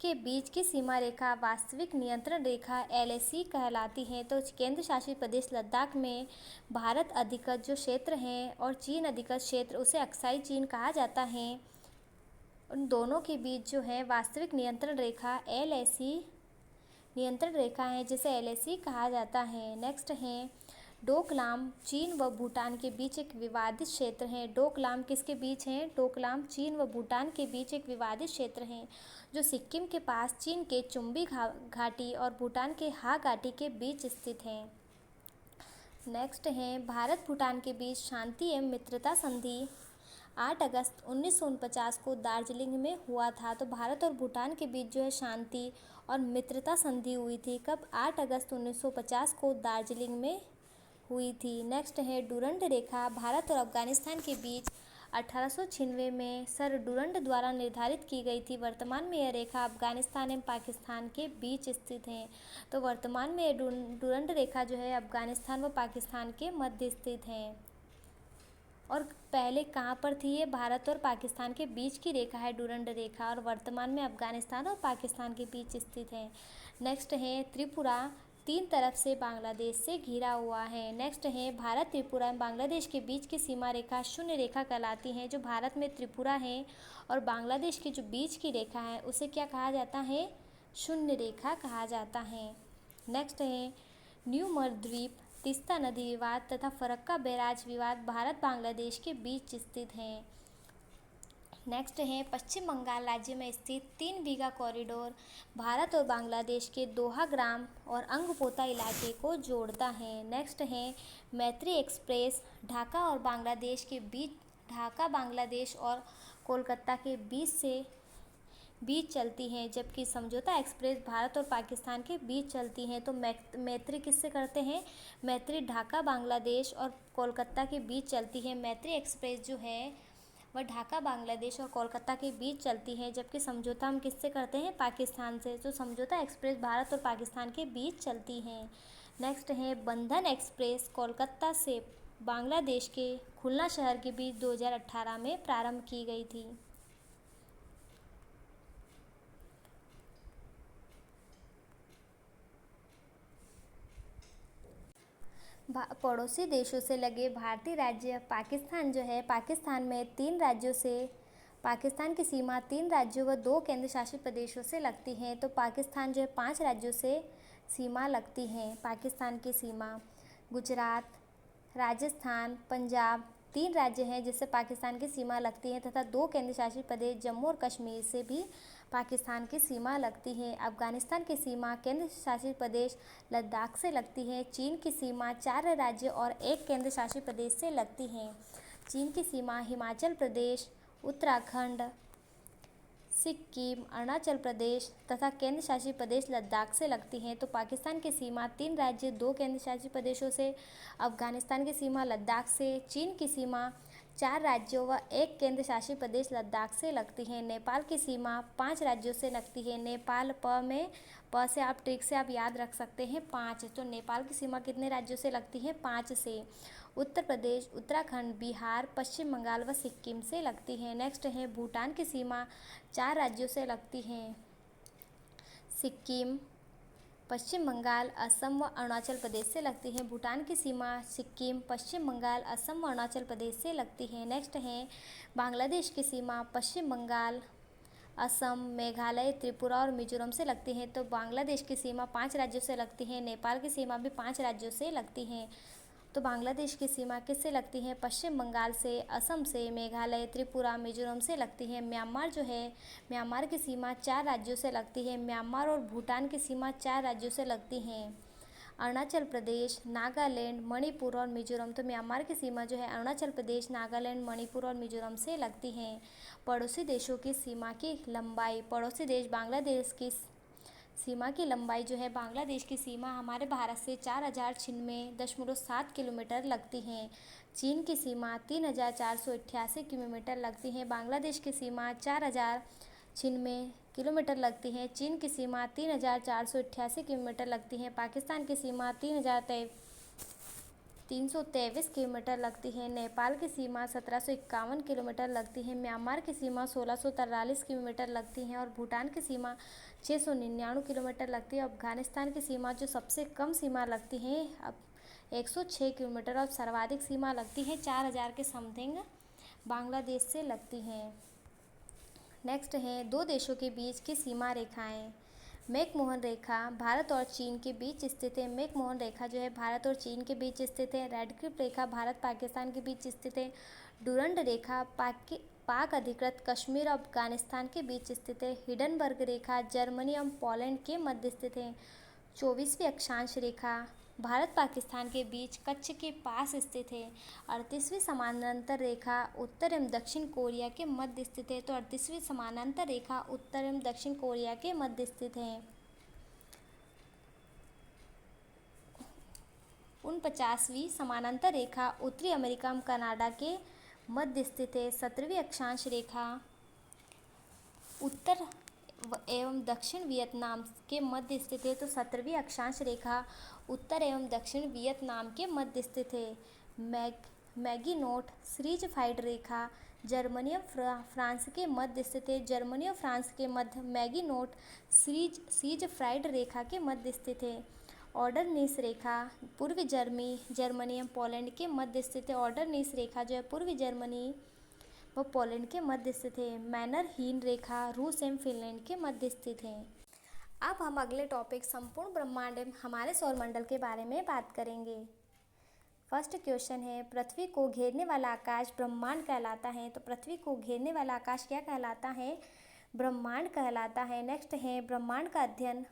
के बीच की सीमा रेखा वास्तविक नियंत्रण रेखा एलएसी कहलाती है। तो केंद्र शासित प्रदेश लद्दाख में भारत अधिकृत जो क्षेत्र है और चीन अधिकृत क्षेत्र, उसे अक्साई चीन कहा जाता है। उन दोनों के बीच जो है वास्तविक नियंत्रण रेखा एलएसी नियंत्रण रेखा है, जिसे एलएसी कहा जाता है। नेक्स्ट है डोकलाम चीन व भूटान के बीच एक विवादित क्षेत्र है। डोकलाम किसके बीच है? डोकलाम चीन व भूटान के बीच एक विवादित क्षेत्र है, जो सिक्किम के पास चीन के चुम्बी घाटी और भूटान के हा घाटी के बीच स्थित है। नेक्स्ट है भारत भूटान के बीच शांति एवं मित्रता संधि 8 अगस्त 1949 को दार्जिलिंग में हुआ था। तो भारत और भूटान के बीच जो है शांति और मित्रता संधि हुई थी। कब? 8 अगस्त 1950 को दार्जिलिंग में हुई थी। नेक्स्ट है डुरंड रेखा भारत और अफगानिस्तान के बीच 1896 में सर डुरंड द्वारा निर्धारित की गई थी। वर्तमान में यह रेखा अफगानिस्तान एवं पाकिस्तान के बीच स्थित है। तो वर्तमान में यह डुरंड रेखा जो है अफगानिस्तान व पाकिस्तान के मध्य स्थित है। और पहले कहाँ पर थी? ये भारत और पाकिस्तान के बीच की रेखा है डुरंड रेखा, और वर्तमान में अफगानिस्तान और पाकिस्तान के बीच स्थित है। नेक्स्ट है त्रिपुरा 3 तरफ से बांग्लादेश से घिरा हुआ है। नेक्स्ट है भारत त्रिपुरा एवं बांग्लादेश के बीच की सीमा रेखा शून्य रेखा कहलाती है। जो भारत में त्रिपुरा है और बांग्लादेश की जो बीच की रेखा है, उसे क्या कहा जाता है? शून्य रेखा कहा जाता है। नेक्स्ट है न्यूमर द्वीप तीस्ता नदी विवाद तथा फरक्का बैराज विवाद भारत बांग्लादेश के बीच स्थित है। नेक्स्ट है पश्चिम बंगाल राज्य में स्थित 3 बीघा कॉरिडोर भारत और बांग्लादेश के दोहा ग्राम और अंगपोता इलाके को जोड़ता है। नेक्स्ट है मैत्री एक्सप्रेस ढाका और बांग्लादेश के बीच, ढाका बांग्लादेश और कोलकाता के बीच चलती हैं, जबकि समझौता एक्सप्रेस भारत और पाकिस्तान के बीच चलती हैं। तो मैत्री किससे करते हैं? मैत्री ढाका बांग्लादेश और कोलकाता के बीच चलती है। मैत्री एक्सप्रेस जो है वह ढाका बांग्लादेश और कोलकाता के बीच चलती है, जबकि समझौता हम किससे करते हैं? पाकिस्तान से। तो समझौता एक्सप्रेस भारत और पाकिस्तान के बीच चलती हैं। नेक्स्ट है बंधन एक्सप्रेस कोलकाता से बांग्लादेश के खुलना शहर के बीच 2018 में प्रारंभ की गई थी। पड़ोसी देशों से लगे भारतीय राज्य पाकिस्तान जो है, पाकिस्तान में 3 राज्यों से पाकिस्तान की सीमा 3 राज्यों व 2 केंद्र शासित प्रदेशों से लगती हैं। तो पाकिस्तान जो है 5 राज्यों से सीमा लगती हैं। पाकिस्तान की सीमा गुजरात, राजस्थान, पंजाब 3 राज्य हैं जिससे पाकिस्तान की सीमा लगती है, तथा 2 केंद्र शासित प्रदेश जम्मू और कश्मीर से भी पाकिस्तान की सीमा लगती है। अफगानिस्तान की सीमा केंद्र शासित प्रदेश लद्दाख से लगती है। चीन की सीमा 4 राज्य और 1 केंद्र शासित प्रदेश से लगती है। चीन की सीमा हिमाचल प्रदेश, उत्तराखंड, सिक्किम, अरुणाचल प्रदेश तथा केंद्र शासित प्रदेश लद्दाख से लगती हैं। तो पाकिस्तान की सीमा 3 राज्य 2 केंद्र शासित प्रदेशों से, अफगानिस्तान की सीमा लद्दाख से, चीन की सीमा 4 राज्यों व 1 केंद्र शासित प्रदेश लद्दाख से लगती है। नेपाल की सीमा 5 राज्यों से लगती है। नेपाल प से आप ट्रिक से आप याद रख सकते हैं 5। तो नेपाल की सीमा कितने राज्यों से लगती है? 5 से। उत्तर प्रदेश, उत्तराखंड, बिहार, पश्चिम बंगाल व सिक्किम से लगती है। नेक्स्ट है भूटान की सीमा 4 राज्यों से लगती है। सिक्किम, पश्चिम बंगाल, असम व अरुणाचल प्रदेश से लगती है। भूटान की सीमा सिक्किम, पश्चिम बंगाल, असम व अरुणाचल प्रदेश से लगती है। नेक्स्ट है बांग्लादेश की सीमा पश्चिम बंगाल, असम, मेघालय, त्रिपुरा और मिजोरम से लगती है। तो बांग्लादेश की सीमा 5 राज्यों से लगती है। नेपाल की सीमा भी 5 राज्यों से लगती है। तो बांग्लादेश की सीमा किससे लगती है? पश्चिम बंगाल से, असम से, मेघालय, त्रिपुरा, मिजोरम से लगती है। म्यांमार जो है, म्यांमार की सीमा 4 राज्यों से लगती है। म्यांमार और भूटान की सीमा 4 राज्यों से लगती हैं। अरुणाचल प्रदेश, नागालैंड, मणिपुर और मिजोरम। तो म्यांमार की सीमा जो है अरुणाचल प्रदेश, नागालैंड, मणिपुर और मिजोरम से लगती हैं। पड़ोसी देशों की सीमा की लंबाई, पड़ोसी देश बांग्लादेश की सीमा की लंबाई जो है, बांग्लादेश की सीमा हमारे भारत से 4096.7 किलोमीटर लगती है। चीन की सीमा 3488 किलोमीटर लगती है। बांग्लादेश की सीमा 4096 किलोमीटर लगती है। चीन की सीमा 3488 किलोमीटर लगती है। पाकिस्तान की सीमा 323 किलोमीटर लगती है। नेपाल की सीमा 1751 किलोमीटर लगती है। म्यांमार की सीमा 1643 किलोमीटर लगती है और भूटान की सीमा 699 किलोमीटर लगती है। अफगानिस्तान की सीमा जो सबसे कम सीमा लगती है अब 106 किलोमीटर और सर्वाधिक सीमा लगती है 4000 के समथिंग बांग्लादेश से लगती हैं। नेक्स्ट है 2 देशों के बीच की सीमा रेखाएं। मैकमोहन रेखा भारत और चीन के बीच स्थित है। मैकमोहन रेखा जो है भारत और चीन के बीच स्थित है। रेड क्लिफ रेखा भारत पाकिस्तान के बीच स्थित है। डुरंड रेखा पाक अधिकृत कश्मीर और अफगानिस्तान के बीच स्थित है। हिडनबर्ग रेखा जर्मनी और पोलैंड के मध्य स्थित है। 24वीं अक्षांश रेखा भारत पाकिस्तान के बीच कच्छ के पास स्थित है। 38वीं समानांतर रेखा उत्तर एवं दक्षिण कोरिया के मध्य स्थित है। तो 38वीं समानांतर रेखा उत्तर एवं दक्षिण कोरिया के मध्य स्थित है। 49वीं समानांतर रेखा उत्तरी अमेरिका एवं कनाडा के मध्य स्थित है। 17वीं अक्षांश रेखा उत्तर एवं दक्षिण वियतनाम के मध्य स्थित है। तो 17वीं अक्षांश रेखा उत्तर एवं दक्षिण वियतनाम के मध्य स्थित है। मैगीनोट श्रीजफाइड रेखा जर्मनी और फ्रांस के मध्य स्थित है। जर्मनी और फ्रांस के मध्य मैगीनोट श्रीजफ्राइड रेखा के मध्य स्थित है। ऑर्डरनीस रेखा पूर्वी जर्मनी एवं पोलैंड के मध्य स्थित है। ऑर्डरनीस रेखा जो है पूर्वी जर्मनी व पोलैंड के मध्य स्थित है। मैनरहीन रेखा रूस एवं फिनलैंड के मध्य स्थित है। अब हम अगले टॉपिक संपूर्ण ब्रह्मांड एवं हमारे सौरमंडल के बारे में बात करेंगे। फर्स्ट क्वेश्चन है पृथ्वी को घेरने वाला आकाश ब्रह्मांड कहलाता है। तो पृथ्वी को घेरने वाला आकाश क्या कहलाता है? ब्रह्मांड कहलाता है। नेक्स्ट है ब्रह्मांड का अध्ययन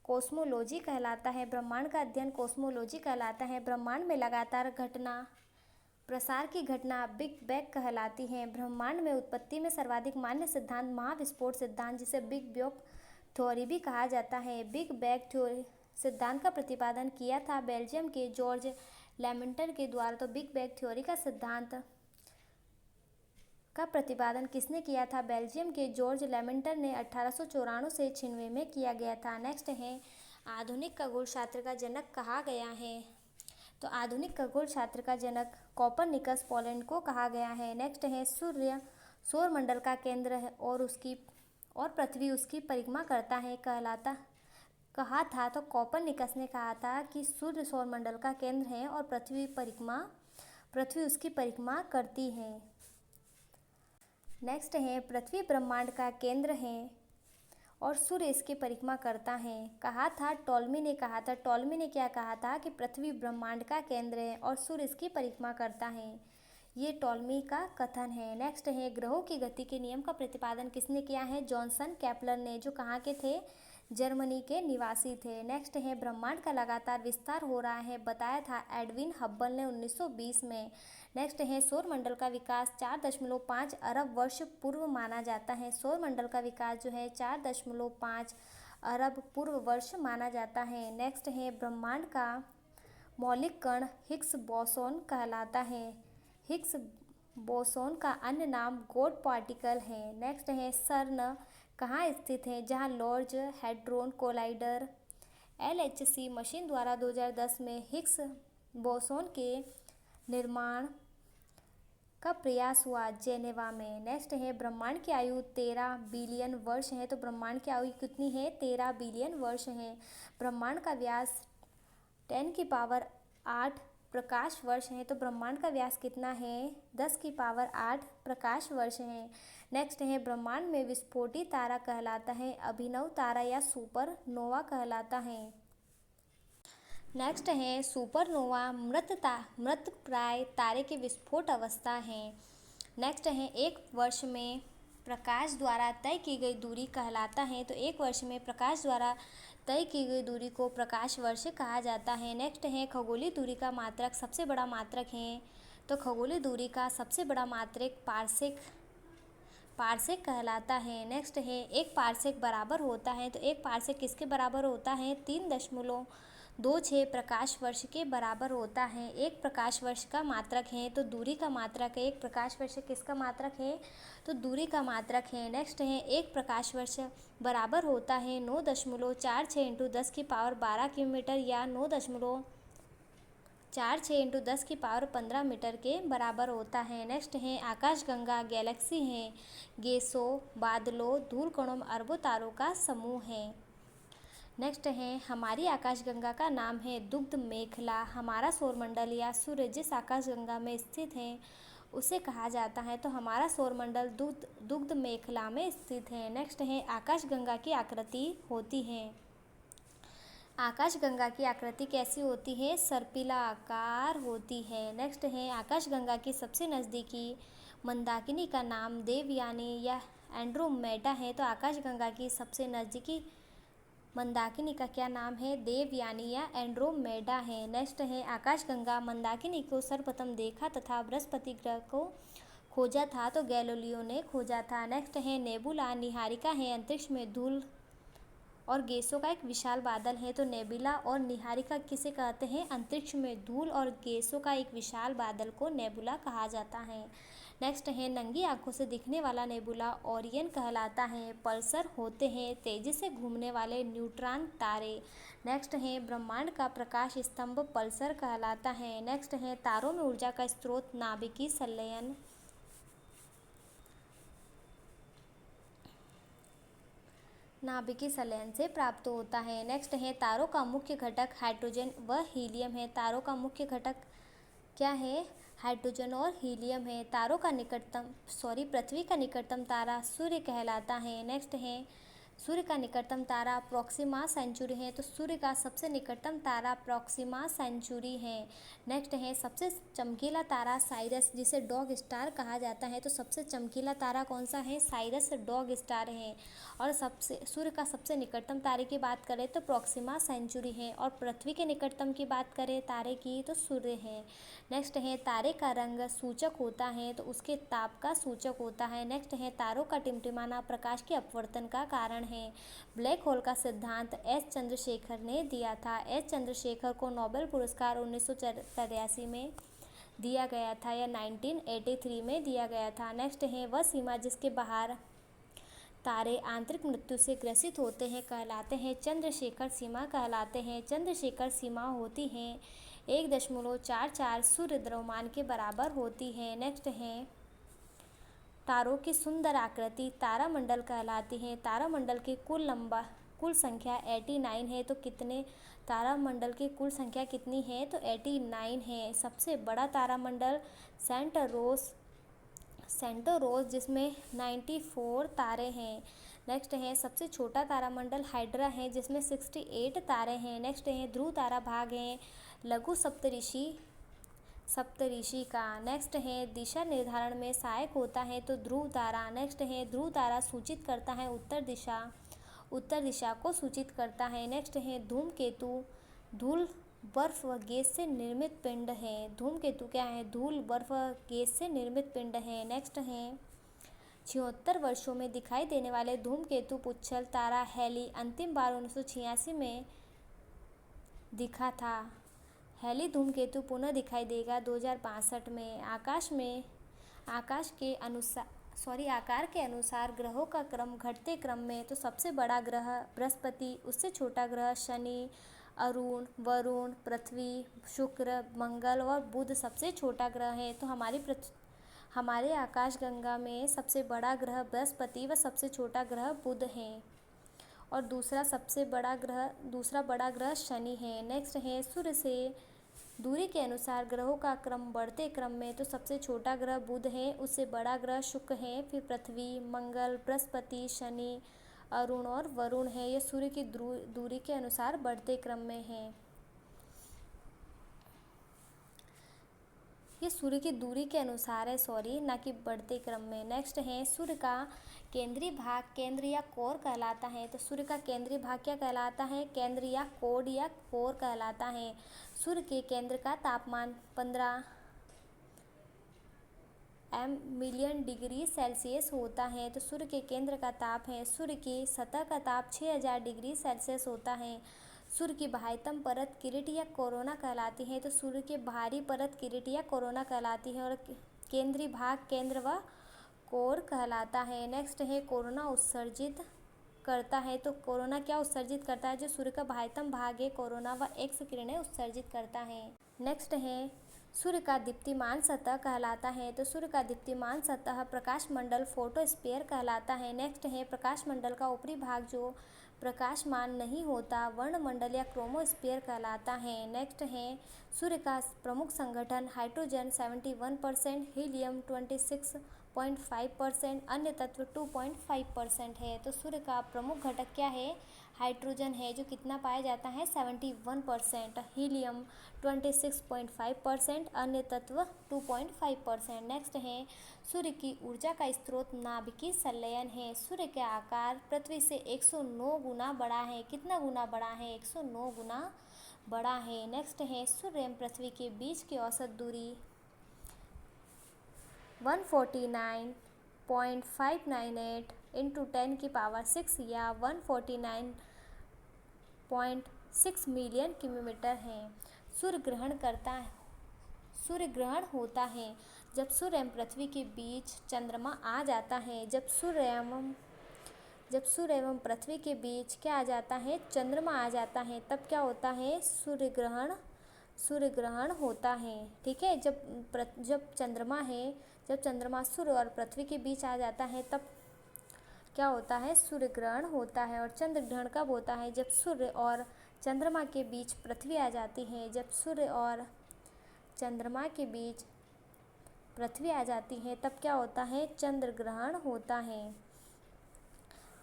कॉस्मोलॉजी कहलाता है। ब्रह्मांड का अध्ययन कॉस्मोलॉजी कहलाता है। ब्रह्मांड में लगातार घटना प्रसार की घटना बिग बैंग कहलाती है। ब्रह्मांड में उत्पत्ति में सर्वाधिक मान्य सिद्धांत महाविस्फोट सिद्धांत, जिसे बिग बैंग थ्योरी भी कहा जाता है। बिग बैंग थ्योरी सिद्धांत का प्रतिपादन किया था बेल्जियम के जॉर्ज लेमेंटर के द्वारा। तो बिग बैंग थ्योरी का सिद्धांत का प्रतिपादन किसने किया था? बेल्जियम के जॉर्ज लेमेंटर ने 1894 से 96 में किया गया था। नेक्स्ट है आधुनिक खगोल शास्त्र का जनक कहा गया है। तो आधुनिक खगोल शास्त्र का जनक कोपरनिकस पोलैंड को कहा गया है। नेक्स्ट है सूर्य सौरमंडल का केंद्र है और पृथ्वी उसकी परिक्रमा करता है कहा था? तो कोपरनिकस ने कहा था कि सूर्य सौरमंडल का केंद्र है और पृथ्वी उसकी परिक्रमा करती है। नेक्स्ट है, पृथ्वी ब्रह्मांड का केंद्र है और सूर्य इसकी परिक्रमा करता है। कहा था? टॉलमी ने कहा था। टॉलमी ने क्या कहा था? कि पृथ्वी ब्रह्मांड का केंद्र है और सूर्य इसकी परिक्रमा करता है। ये टॉलमी का कथन है। नेक्स्ट है, ग्रहों की गति के नियम का प्रतिपादन किसने किया है? जॉनसन केपलर ने, जो कहाँ के थे? जर्मनी के निवासी थे। नेक्स्ट है, ब्रह्मांड का लगातार विस्तार हो रहा है, बताया था एडविन हब्बल ने 1920 में। नेक्स्ट है, सौरमंडल का विकास 4.5 अरब वर्ष पूर्व माना जाता है। सौरमंडल का विकास जो है 4.5 अरब पूर्व वर्ष माना जाता है। नेक्स्ट है, ब्रह्मांड का मौलिक कण हिग्स बोसोन कहलाता है। हिग्स बोसोन का अन्य नाम गॉड पार्टिकल है। नेक्स्ट है, सर्न कहाँ स्थित है? जहाँ large hadron collider LHC machine द्वारा 2010 में हिग्स बोसोन के निर्माण का प्रयास हुआ जेनेवा में। नेक्स्ट है, ब्रह्मांड की आयु 13 बिलियन वर्ष है। तो ब्रह्मांड की आयु कितनी है? 13 बिलियन वर्ष है। ब्रह्मांड का व्यास 10⁸ प्रकाश वर्ष है। तो ब्रह्मांड का व्यास कितना है? 10⁸ प्रकाश वर्ष है। नेक्स्ट है, ब्रह्मांड में विस्फोटी तारा कहलाता है, अभिनव तारा या सुपरनोवा कहलाता है। नेक्स्ट है, सुपरनोवा मृतप्राय तारे के विस्फोट अवस्था है। नेक्स्ट है, एक वर्ष में प्रकाश द्वारा तय की गई दूरी कहलाता है। तो एक वर्ष में प्रकाश द्वारा तय की गई दूरी को प्रकाश वर्ष कहा जाता है। नेक्स्ट है, खगोलीय दूरी का मात्रक सबसे बड़ा मात्रक है। तो खगोलीय दूरी का सबसे बड़ा मात्रक पारसेक कहलाता है। नेक्स्ट है, एक पारसेक बराबर होता है। तो एक पारसेक किसके बराबर होता है? 3.26 प्रकाश वर्ष के बराबर होता है। एक प्रकाश वर्ष का मात्रक है, तो दूरी का मात्रक है। एक प्रकाश वर्ष किसका मात्रक है? तो दूरी का मात्रक है। नेक्स्ट है, एक प्रकाश वर्ष बराबर होता है 9.46 × 10⁻12 किलोमीटर या 9.46 × 10⁻15 मीटर के बराबर होता है। नेक्स्ट है, आकाशगंगा गैलेक्सी है, गैसों, बादलों, धूल कणों, अरबों तारों का समूह है। नेक्स्ट है, हमारी आकाशगंगा का नाम है दुग्ध मेखला। हमारा सौरमंडल या सूर्य जिस आकाशगंगा में स्थित है उसे कहा जाता है। तो हमारा सौरमंडल दुग्ध मेखला में स्थित है। नेक्स्ट है, आकाशगंगा की आकृति होती है। आकाशगंगा की आकृति कैसी होती है? सर्पिला आकार होती है। नेक्स्ट है, आकाशगंगा की सबसे नज़दीकी मंदाकिनी का नाम देवयानी या एंड्रोमेडा है। तो आकाशगंगा की सबसे नज़दीकी मंदाकिनी का क्या नाम है? देवयानी या एंड्रोमेडा है। नेक्स्ट है, आकाशगंगा मंदाकिनी को सर्वप्रथम देखा तथा बृहस्पति ग्रह को खोजा था। तो गैलीलियो ने खोजा था। नेक्स्ट है, नेबुला निहारिका है, अंतरिक्ष में धूल और गैसों का एक विशाल बादल है। तो नेबुला और निहारिका किसे कहते हैं? अंतरिक्ष में धूल और गैसों का एक विशाल बादल को नेबुला कहा जाता है। नेक्स्ट है, नंगी आंखों से दिखने वाला नेबुला ओरियन कहलाता है। पल्सर होते हैं तेजी से घूमने वाले न्यूट्रॉन तारे। नेक्स्ट है, ब्रह्मांड का प्रकाश स्तंभ पल्सर कहलाता है। नेक्स्ट है, तारों में ऊर्जा का स्रोत नाभिकीय संलयन से प्राप्त होता है। नेक्स्ट है, तारों का मुख्य घटक हाइड्रोजन व हीलियम है। तारों का मुख्य घटक क्या है? हाइड्रोजन और हीलियम है। पृथ्वी का निकटतम तारा सूर्य कहलाता है। नेक्स्ट है, सूर्य का निकटतम तारा प्रॉक्सिमा सेंचुरी है। तो सूर्य का सबसे निकटतम तारा प्रॉक्सिमा सेंचुरी है। नेक्स्ट है, सबसे चमकीला तारा साइरस, जिसे डॉग स्टार कहा जाता है। तो सबसे चमकीला तारा कौन सा है? साइरस डॉग स्टार है। और सूर्य का सबसे निकटतम तारे की बात करें तो प्रॉक्सिमा सेंचुरी है। और पृथ्वी के निकटतम की बात करें तारे की तो सूर्य है। नेक्स्ट है, तारे का रंग सूचक होता है, तो उसके ताप का सूचक होता है। नेक्स्ट है, तारों का टिमटिमाना प्रकाश के अपवर्तन का कारण है। ब्लैक होल का सिद्धांत एस चंद्रशेखर ने दिया था। एस चंद्रशेखर को नोबेल पुरस्कार 1983 में दिया गया था या 1983 में दिया गया था। नेक्स्ट है, वह सीमा जिसके बाहर तारे आंतरिक मृत्यु से ग्रसित होते हैं कहलाते हैं चंद्रशेखर सीमा कहलाते हैं। चंद्रशेखर सीमा होती है 1.44 सूर्य द्रव्यमान के बराबर होती है। नेक्स्ट है, तारों की सुंदर आकृति तारामंडल कहलाती है। तारामंडल की कुल कुल संख्या 89 है। तो कितने तारामंडल की कुल संख्या कितनी है? तो 89 है। सबसे बड़ा तारामंडल सेंटरोस जिसमें 94 तारे हैं। नेक्स्ट है सबसे छोटा तारामंडल हाइड्रा है जिसमें 68 तारे हैं। नेक्स्ट है ध्रुव तारा भाग है लघु सप्तऋषि का। नेक्स्ट है दिशा निर्धारण में सहायक होता है तो ध्रुव तारा। नेक्स्ट है ध्रुव तारा सूचित करता है उत्तर दिशा को सूचित करता है। नेक्स्ट है धूमकेतु धूल बर्फ व गैस से निर्मित पिंड है। धूमकेतु क्या है? धूल बर्फ व गैस से निर्मित पिंड है। नेक्स्ट है 76 वर्षों में दिखाई देने वाले धूमकेतु पुच्छल तारा हैली अंतिम बार 1986 में दिखा था। हैली धूमकेतु पुनः दिखाई देगा 2062 में। आकार के अनुसार ग्रहों का क्रम घटते क्रम में तो सबसे बड़ा ग्रह बृहस्पति, उससे छोटा ग्रह शनि, अरुण, वरुण, पृथ्वी, शुक्र, मंगल और बुध सबसे छोटा ग्रह है। तो हमारे आकाशगंगा में सबसे बड़ा ग्रह बृहस्पति व सबसे छोटा ग्रह बुध है और दूसरा बड़ा ग्रह शनि है। नेक्स्ट है सूर्य से दूरी के अनुसार ग्रहों का क्रम बढ़ते क्रम में तो सबसे छोटा ग्रह बुध है, उससे बड़ा ग्रह शुक्र है, फिर पृथ्वी, मंगल, बृहस्पति, शनि, अरुण और वरुण है। ये सूर्य की दूरी के अनुसार बढ़ते क्रम में है। ये सूर्य की दूरी के अनुसार है ना कि बढ़ते क्रम में। नेक्स्ट है सूर्य का केंद्रीय भाग केंद्र या कोर कहलाता है। तो सूर्य का केंद्रीय भाग क्या कहलाता है? केंद्र या कोर कहलाता है। सूर्य के केंद्र का तापमान 15 मिलियन डिग्री सेल्सियस होता है। तो सूर्य के केंद्र का ताप है। सूर्य की सतह का ताप 6000 डिग्री सेल्सियस होता है। सूर्य की बाह्यतम परत किरीट या कोरोना कहलाती है। तो सूर्य की बाहरी परत किरीट या कोरोना कहलाती है और केंद्रीय भाग केंद्र व कोर कहलाता है। नेक्स्ट है कोरोना उत्सर्जित करता है। तो कोरोना क्या उत्सर्जित करता है? जो सूर्य का बाह्यतम भाग है कोरोना व एक्स किरणें उत्सर्जित करता है। नेक्स्ट है सूर्य का दीप्तिमान सतह कहलाता है। तो सूर्य का दीप्तिमान सतह प्रकाश मंडल फोटोस्फीयर कहलाता है। नेक्स्ट है प्रकाश मंडल का ऊपरी भाग जो प्रकाशमान नहीं होता वर्णमंडल या क्रोमोस्फीयर कहलाता है। नेक्स्ट है सूर्य का प्रमुख संगठन हाइड्रोजन 71%, हीलियम 26.5%, अन्य तत्व 2.5% है। तो सूर्य का प्रमुख घटक क्या है? हाइड्रोजन है जो कितना पाया जाता है? 71%, हीलियम 26.5%, अन्य तत्व 2.5%। नेक्स्ट है सूर्य की ऊर्जा का स्रोत नाभिकीय संलयन है। सूर्य का आकार पृथ्वी से 109 गुना बड़ा है। कितना गुना बड़ा है? 109 गुना बड़ा है। नेक्स्ट है सूर्य एवं पृथ्वी के बीच की औसत दूरी 149.598 × 10⁶ या 149.6 मिलियन किलोमीटर है। सूर्य ग्रहण होता है जब सूर्य एवं पृथ्वी के बीच चंद्रमा आ जाता है। जब सूर्य एवं पृथ्वी के बीच क्या आ जाता है? चंद्रमा आ जाता है, तब क्या होता है? सूर्य ग्रहण होता है। ठीक है, जब चंद्रमा सूर्य और पृथ्वी के बीच आ जाता है तब क्या होता है? सूर्य ग्रहण होता है। और चंद्र ग्रहण कब होता है? जब सूर्य और चंद्रमा के बीच पृथ्वी आ जाती है। जब सूर्य और चंद्रमा के बीच पृथ्वी आ जाती है तब क्या होता है? चंद्र ग्रहण होता है।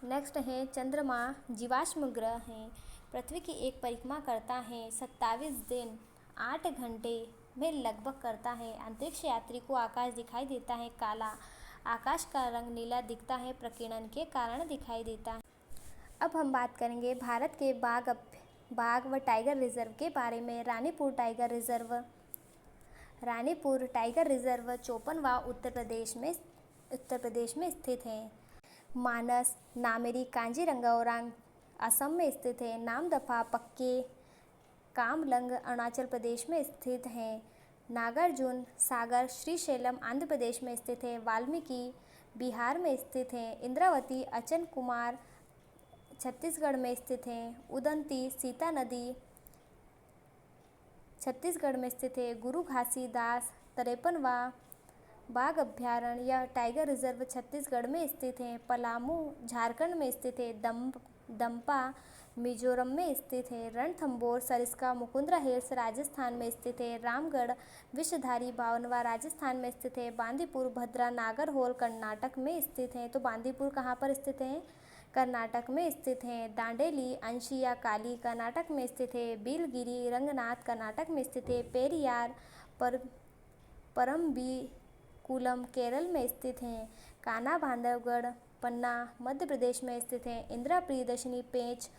नेक्स्ट है चंद्रमा जीवाश्म ग्रह है। पृथ्वी की एक परिक्रमा करता है 27 दिन 8 घंटे में लगभग करता है। अंतरिक्ष यात्री को आकाश दिखाई देता है काला। आकाश का रंग नीला दिखता है, प्रकीर्णन के कारण दिखाई देता है। अब हम बात करेंगे भारत के बाघ व टाइगर रिजर्व के बारे में। रानीपुर टाइगर रिजर्व 54वां उत्तर प्रदेश में स्थित है। मानस, नामेरी, कांजीरंगा ओरांग असम में स्थित है। नामदफा, पक्के, कामलंग अरुणाचल प्रदेश में स्थित है। नागार्जुन सागर श्रीशैलम आंध्र प्रदेश में स्थित है। वाल्मीकि बिहार में स्थित है। इंद्रावती अचन कुमार छत्तीसगढ़ में स्थित है। उदंती सीता नदी छत्तीसगढ़ में स्थित है। गुरु घासीदास 53वां बाघ अभ्यारण्य या टाइगर रिजर्व छत्तीसगढ़ में स्थित है। पलामू झारखंड में स्थित है। दम्पा मिजोरम में स्थित है। रणथंभौर सरिस्का मुकुंदरा हिल्स राजस्थान में स्थित है। रामगढ़ विषधारी बावनवा राजस्थान में स्थित है। बांदीपुर भद्रा नागरहोल कर्नाटक में स्थित है। तो बांदीपुर कहाँ पर स्थित है? कर्नाटक में स्थित है। दांडेली अंशिया काली कर्नाटक में स्थित है। बिलगिरी रंगनाथ कर्नाटक में स्थित है। पेरियार पर परम्बिकुलम केरल में स्थित हैं। कान्हा बांधवगढ़ पन्ना मध्य प्रदेश में स्थित है। इंदिरा प्रियदर्शनी पेंच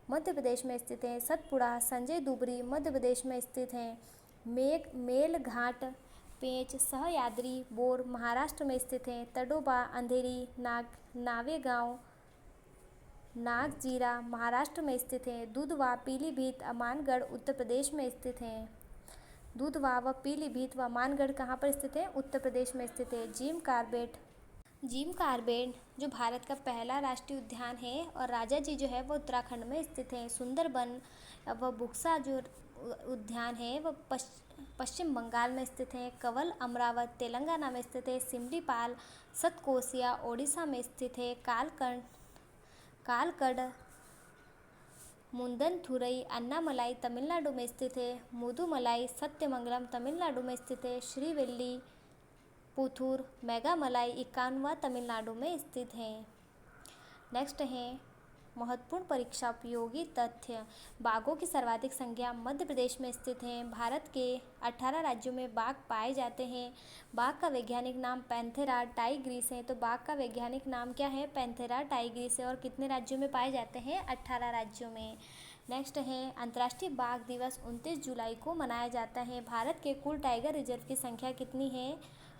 मध्य प्रदेश में स्थित है। सतपुड़ा संजय दुबरी मध्य प्रदेश में स्थित हैं। मेलघाट पेंच सहयाद्री बोर महाराष्ट्र में स्थित हैं। तडोबा अंधेरी नावेगांव नागजीरा महाराष्ट्र में स्थित हैं। दुधवा पीलीभीत अमानगढ़ उत्तर प्रदेश में स्थित हैं। दुधवा व पीलीभीत व मानगढ़ कहाँ पर स्थित है? उत्तर प्रदेश में स्थित है। जिम कार्बेट जो भारत का पहला राष्ट्रीय उद्यान है और राजा जी जो है वो उत्तराखंड में स्थित है। सुंदरबन व बुक्सा जो उद्यान है वह पश्चिम बंगाल में स्थित है। कवल अमरावत तेलंगाना में स्थित है। सिमलीपाल सतकोसिया ओडिशा में स्थित है। कालकड मुंदनथुरई अन्नामलाई तमिलनाडु में स्थित है। मुदुमलाई सत्यमंगलम तमिलनाडु में स्थित है। श्रीविल्ली पुथुर मेघामलाई 51वां तमिलनाडु में स्थित है। नेक्स्ट है महत्वपूर्ण परीक्षा उपयोगी तथ्य। बाघों की सर्वाधिक संख्या मध्य प्रदेश में स्थित है। भारत के 18 राज्यों में बाघ पाए जाते हैं। बाघ का वैज्ञानिक नाम पैंथेरा टाइग्रिस है। तो बाघ का वैज्ञानिक नाम क्या है? पैंथेरा टाइग्रिस है। और कितने राज्यों में पाए जाते हैं? 18 राज्यों में। नेक्स्ट है अंतर्राष्ट्रीय बाघ दिवस 29 जुलाई को मनाया जाता है। भारत के कुल टाइगर रिजर्व की संख्या कितनी है?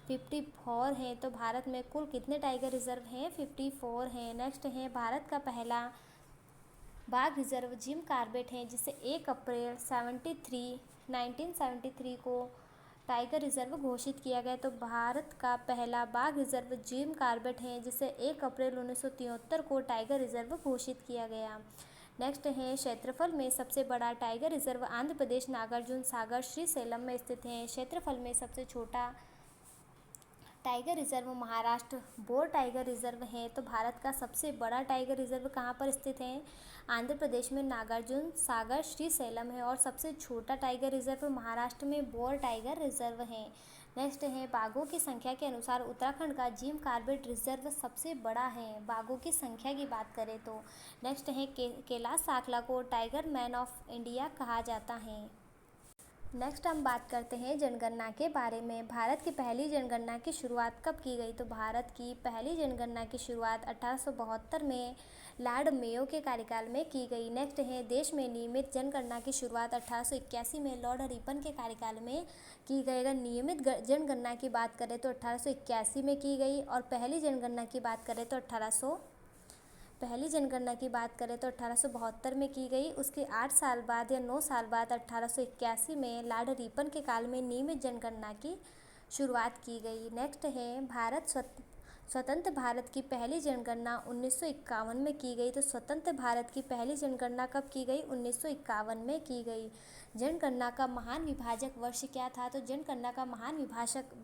54 हैं। तो भारत में कुल कितने टाइगर रिजर्व हैं? 54 हैं। नेक्स्ट है भारत का पहला बाघ रिजर्व जिम कार्बेट है जिसे 1 अप्रैल 1973 को टाइगर रिजर्व घोषित किया गया। तो भारत का पहला बाघ रिजर्व जिम कार्बेट है जिसे 1 अप्रैल 1973 को टाइगर रिजर्व घोषित किया गया। नेक्स्ट है क्षेत्रफल में सबसे बड़ा टाइगर रिजर्व आंध्र प्रदेश नागार्जुन सागर श्रीशैलम में स्थित है। क्षेत्रफल में सबसे छोटा tiger reserve Maharashtra bore tiger reserve है। तो भारत का सबसे बड़ा टाइगर रिजर्व कहाँ पर स्थित है? आंध्र प्रदेश में नागार्जुन सागर श्रीशैलम है। और सबसे छोटा टाइगर रिजर्व महाराष्ट्र में बोर टाइगर रिजर्व है। नेक्स्ट है बाघों की संख्या के अनुसार उत्तराखंड का जिम कार्बेट रिजर्व सबसे बड़ा है। बाघों की संख्या की बात करें तो नेक्स्ट है कैलाश साकला को टाइगर मैन ऑफ इंडिया कहा जाता है। नेक्स्ट हम बात करते हैं जनगणना के बारे में। भारत की पहली जनगणना की शुरुआत कब की गई? तो भारत की पहली जनगणना की शुरुआत 1872 में लॉर्ड मेयो के कार्यकाल में की गई। नेक्स्ट है देश में नियमित जनगणना की शुरुआत 1881 में लॉर्ड रिपन के कार्यकाल में की गई। अगर नियमित जनगणना की बात करें तो 1881 में की गई। और पहली जनगणना की बात करें तो 1872 में की गई। उसके 8 साल बाद या 9 साल बाद 1881 में लॉर्ड रिपन के काल में नियमित जनगणना की शुरुआत की गई। नेक्स्ट है स्वतंत्र भारत की पहली जनगणना 1951 में की गई। तो स्वतंत्र भारत की पहली जनगणना कब की गई? 1951 में की गई। जनगणना का महान विभाजक वर्ष क्या था? तो जनगणना का महान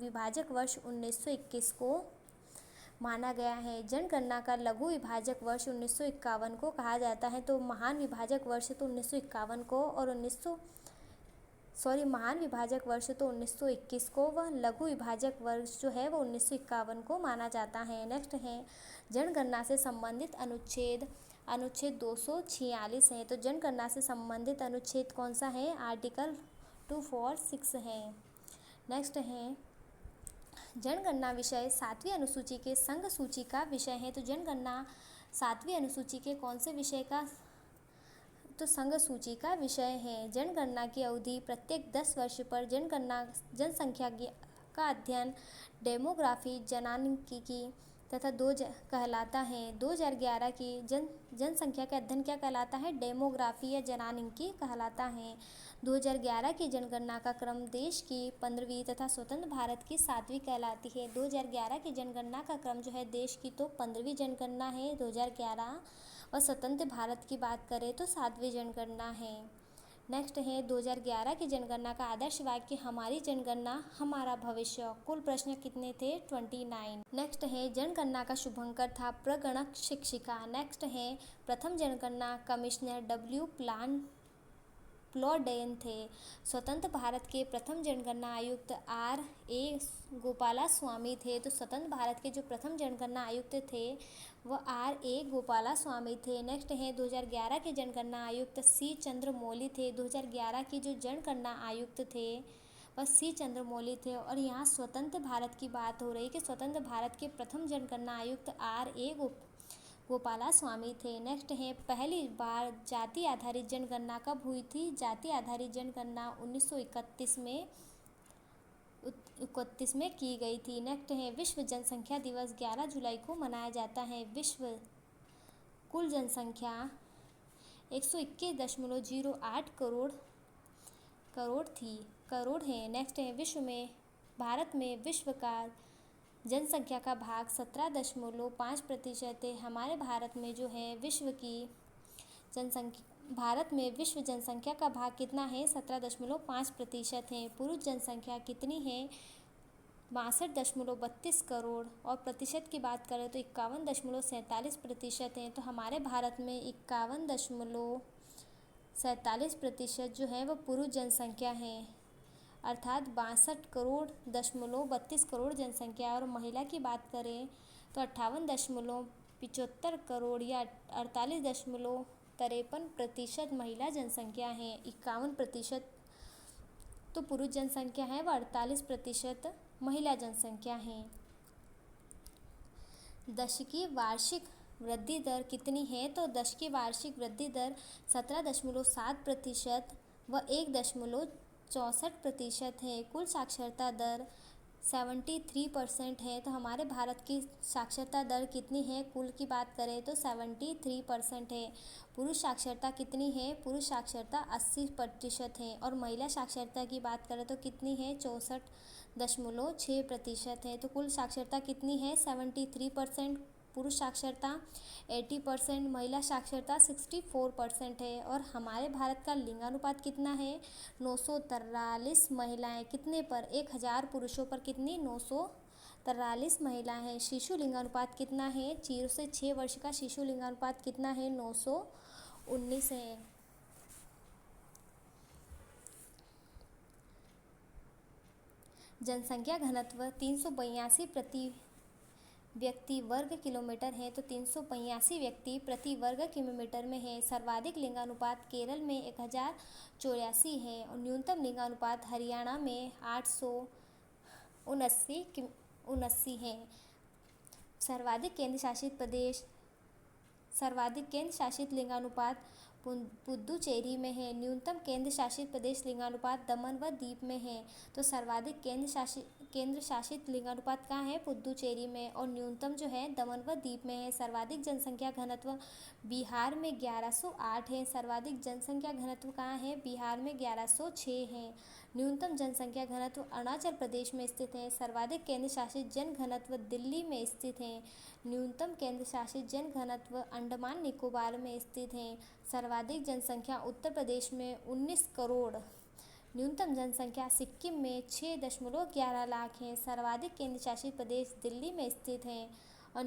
विभाजक वर्ष 1921 को माना गया है। जनगणना का लघु विभाजक वर्ष 1951 को कहा जाता है। तो महान विभाजक वर्ष तो 1951 को और महान विभाजक वर्ष तो 1921 को व लघु विभाजक वर्ष जो है वो 1951 को माना जाता है। नेक्स्ट है जनगणना से संबंधित अनुच्छेद 246 है। तो जनगणना से संबंधित अनुच्छेद कौन सा है? आर्टिकल 246 है। नेक्स्ट है जनगणना विषय 7वीं अनुसूची के संघ सूची का विषय है। तो जनगणना 7वीं अनुसूची के कौन से विषय का? तो संघ सूची का विषय है। जनगणना की अवधि प्रत्येक 10 वर्ष पर जनसंख्या का अध्ययन डेमोग्राफी जनांकीकी तथा कहलाता है। 2011 की जनसंख्या का अध्ययन क्या कहलाता है? डेमोग्राफी या जनांकीकी कहलाता है। 2011 की जनगणना का क्रम देश की 15वीं तथा स्वतंत्र भारत की 7वीं कहलाती है। 2011 की जनगणना का क्रम जो है देश की तो 15वीं जनगणना है 2011 और स्वतंत्र भारत की बात करें तो 7वीं जनगणना है। नेक्स्ट है 2011 की जनगणना का आदर्श वाक्य हमारी जनगणना हमारा भविष्य। कुल प्रश्न कितने थे? 29। नेक्स्ट है जनगणना का शुभंकर था प्रगणक शिक्षिका। नेक्स्ट है प्रथम जनगणना कमिश्नर प्लॉडेन थे। स्वतंत्र भारत के प्रथम जनगणना आयुक्त R.A. गोपालास्वामी थे। तो स्वतंत्र भारत के जो प्रथम जनगणना आयुक्त थे वह R.A. गोपालास्वामी थे। नेक्स्ट है 2011 के जनगणना आयुक्त C. चंद्रमौली थे। 2011 की जो जनगणना आयुक्त थे वह C. चंद्रमौली थे। और यहाँ स्वतंत्र भारत की बात हो रही कि स्वतंत्र भारत के प्रथम जनगणना आयुक्त R.A. गोपालास्वामी थे। नेक्स्ट है पहली बार जाति आधारित जनगणना कब हुई थी? जाति आधारित जनगणना 1931 में की गई थी। नेक्स्ट है विश्व जनसंख्या दिवस 11 जुलाई को मनाया जाता है। विश्व कुल जनसंख्या 121.08 करोड़ है। नेक्स्ट है भारत में विश्व का जनसंख्या का भाग 17.5% है। हमारे भारत में जो है भारत में विश्व जनसंख्या का भाग कितना है? 17.5% है। पुरुष जनसंख्या कितनी है? 62.32 करोड़। और प्रतिशत की बात करें तो 51.47% है। तो हमारे भारत में 51.47% जो है वह पुरुष जनसंख्या है, अर्थात 62.32 करोड़ जनसंख्या। और महिला की बात करें तो 58.75 करोड़ या 48.53% महिला जनसंख्या है। 51% तो पुरुष जनसंख्या है व 48% महिला जनसंख्या है। दशकीय वार्षिक वृद्धि दर कितनी है? तो दशकीय वार्षिक वृद्धि दर 17.7% व 1.64% है। कुल साक्षरता दर 73% है। तो हमारे भारत की साक्षरता दर कितनी है? कुल की बात करें तो 73% है। पुरुष साक्षरता कितनी है? पुरुष साक्षरता 80% है। और महिला साक्षरता की बात करें तो कितनी है? 64.6% है। तो कुल साक्षरता कितनी है? 73%, पुरुष साक्षरता 80%, महिला साक्षरता 64% है। और हमारे भारत का लिंगानुपात कितना है? 943 महिलाएं कितने पर? 1000 पुरुषों पर कितनी? 943 महिलाएं हैं। शिशु लिंगानुपात कितना है? 0 से 6 वर्ष का शिशु लिंगानुपात कितना है? 919 है। जनसंख्या घनत्व 382 प्रति व्यक्ति वर्ग किलोमीटर है। तो 382 व्यक्ति प्रति वर्ग किलोमीटर में है। सर्वाधिक लिंगानुपात केरल में 1084 है और न्यूनतम लिंगानुपात हरियाणा में 879 है। सर्वाधिक केंद्र शासित लिंगानुपात पुदुचेरी में है। न्यूनतम केंद्र शासित प्रदेश लिंगानुपात दमन व दीव में है। तो सर्वाधिक केंद्र शासित लिंगानुपात कहाँ है? पुदुचेरी में। और न्यूनतम जो है दमन व दीव में है। सर्वाधिक जनसंख्या घनत्व बिहार में 1108 है। सर्वाधिक जनसंख्या घनत्व कहाँ है? बिहार में 1106 है। न्यूनतम जनसंख्या घनत्व अरुणाचल प्रदेश में स्थित है। सर्वाधिक केंद्र शासित जन घनत्व दिल्ली में स्थित है। न्यूनतम केंद्र शासित जन घनत्व अंडमान निकोबार में स्थित है। सर्वाधिक जनसंख्या उत्तर प्रदेश में 19 करोड़। न्यूनतम जनसंख्या सिक्किम में 6.11 लाख है। सर्वाधिक केंद्र शासित प्रदेश दिल्ली में स्थित है। और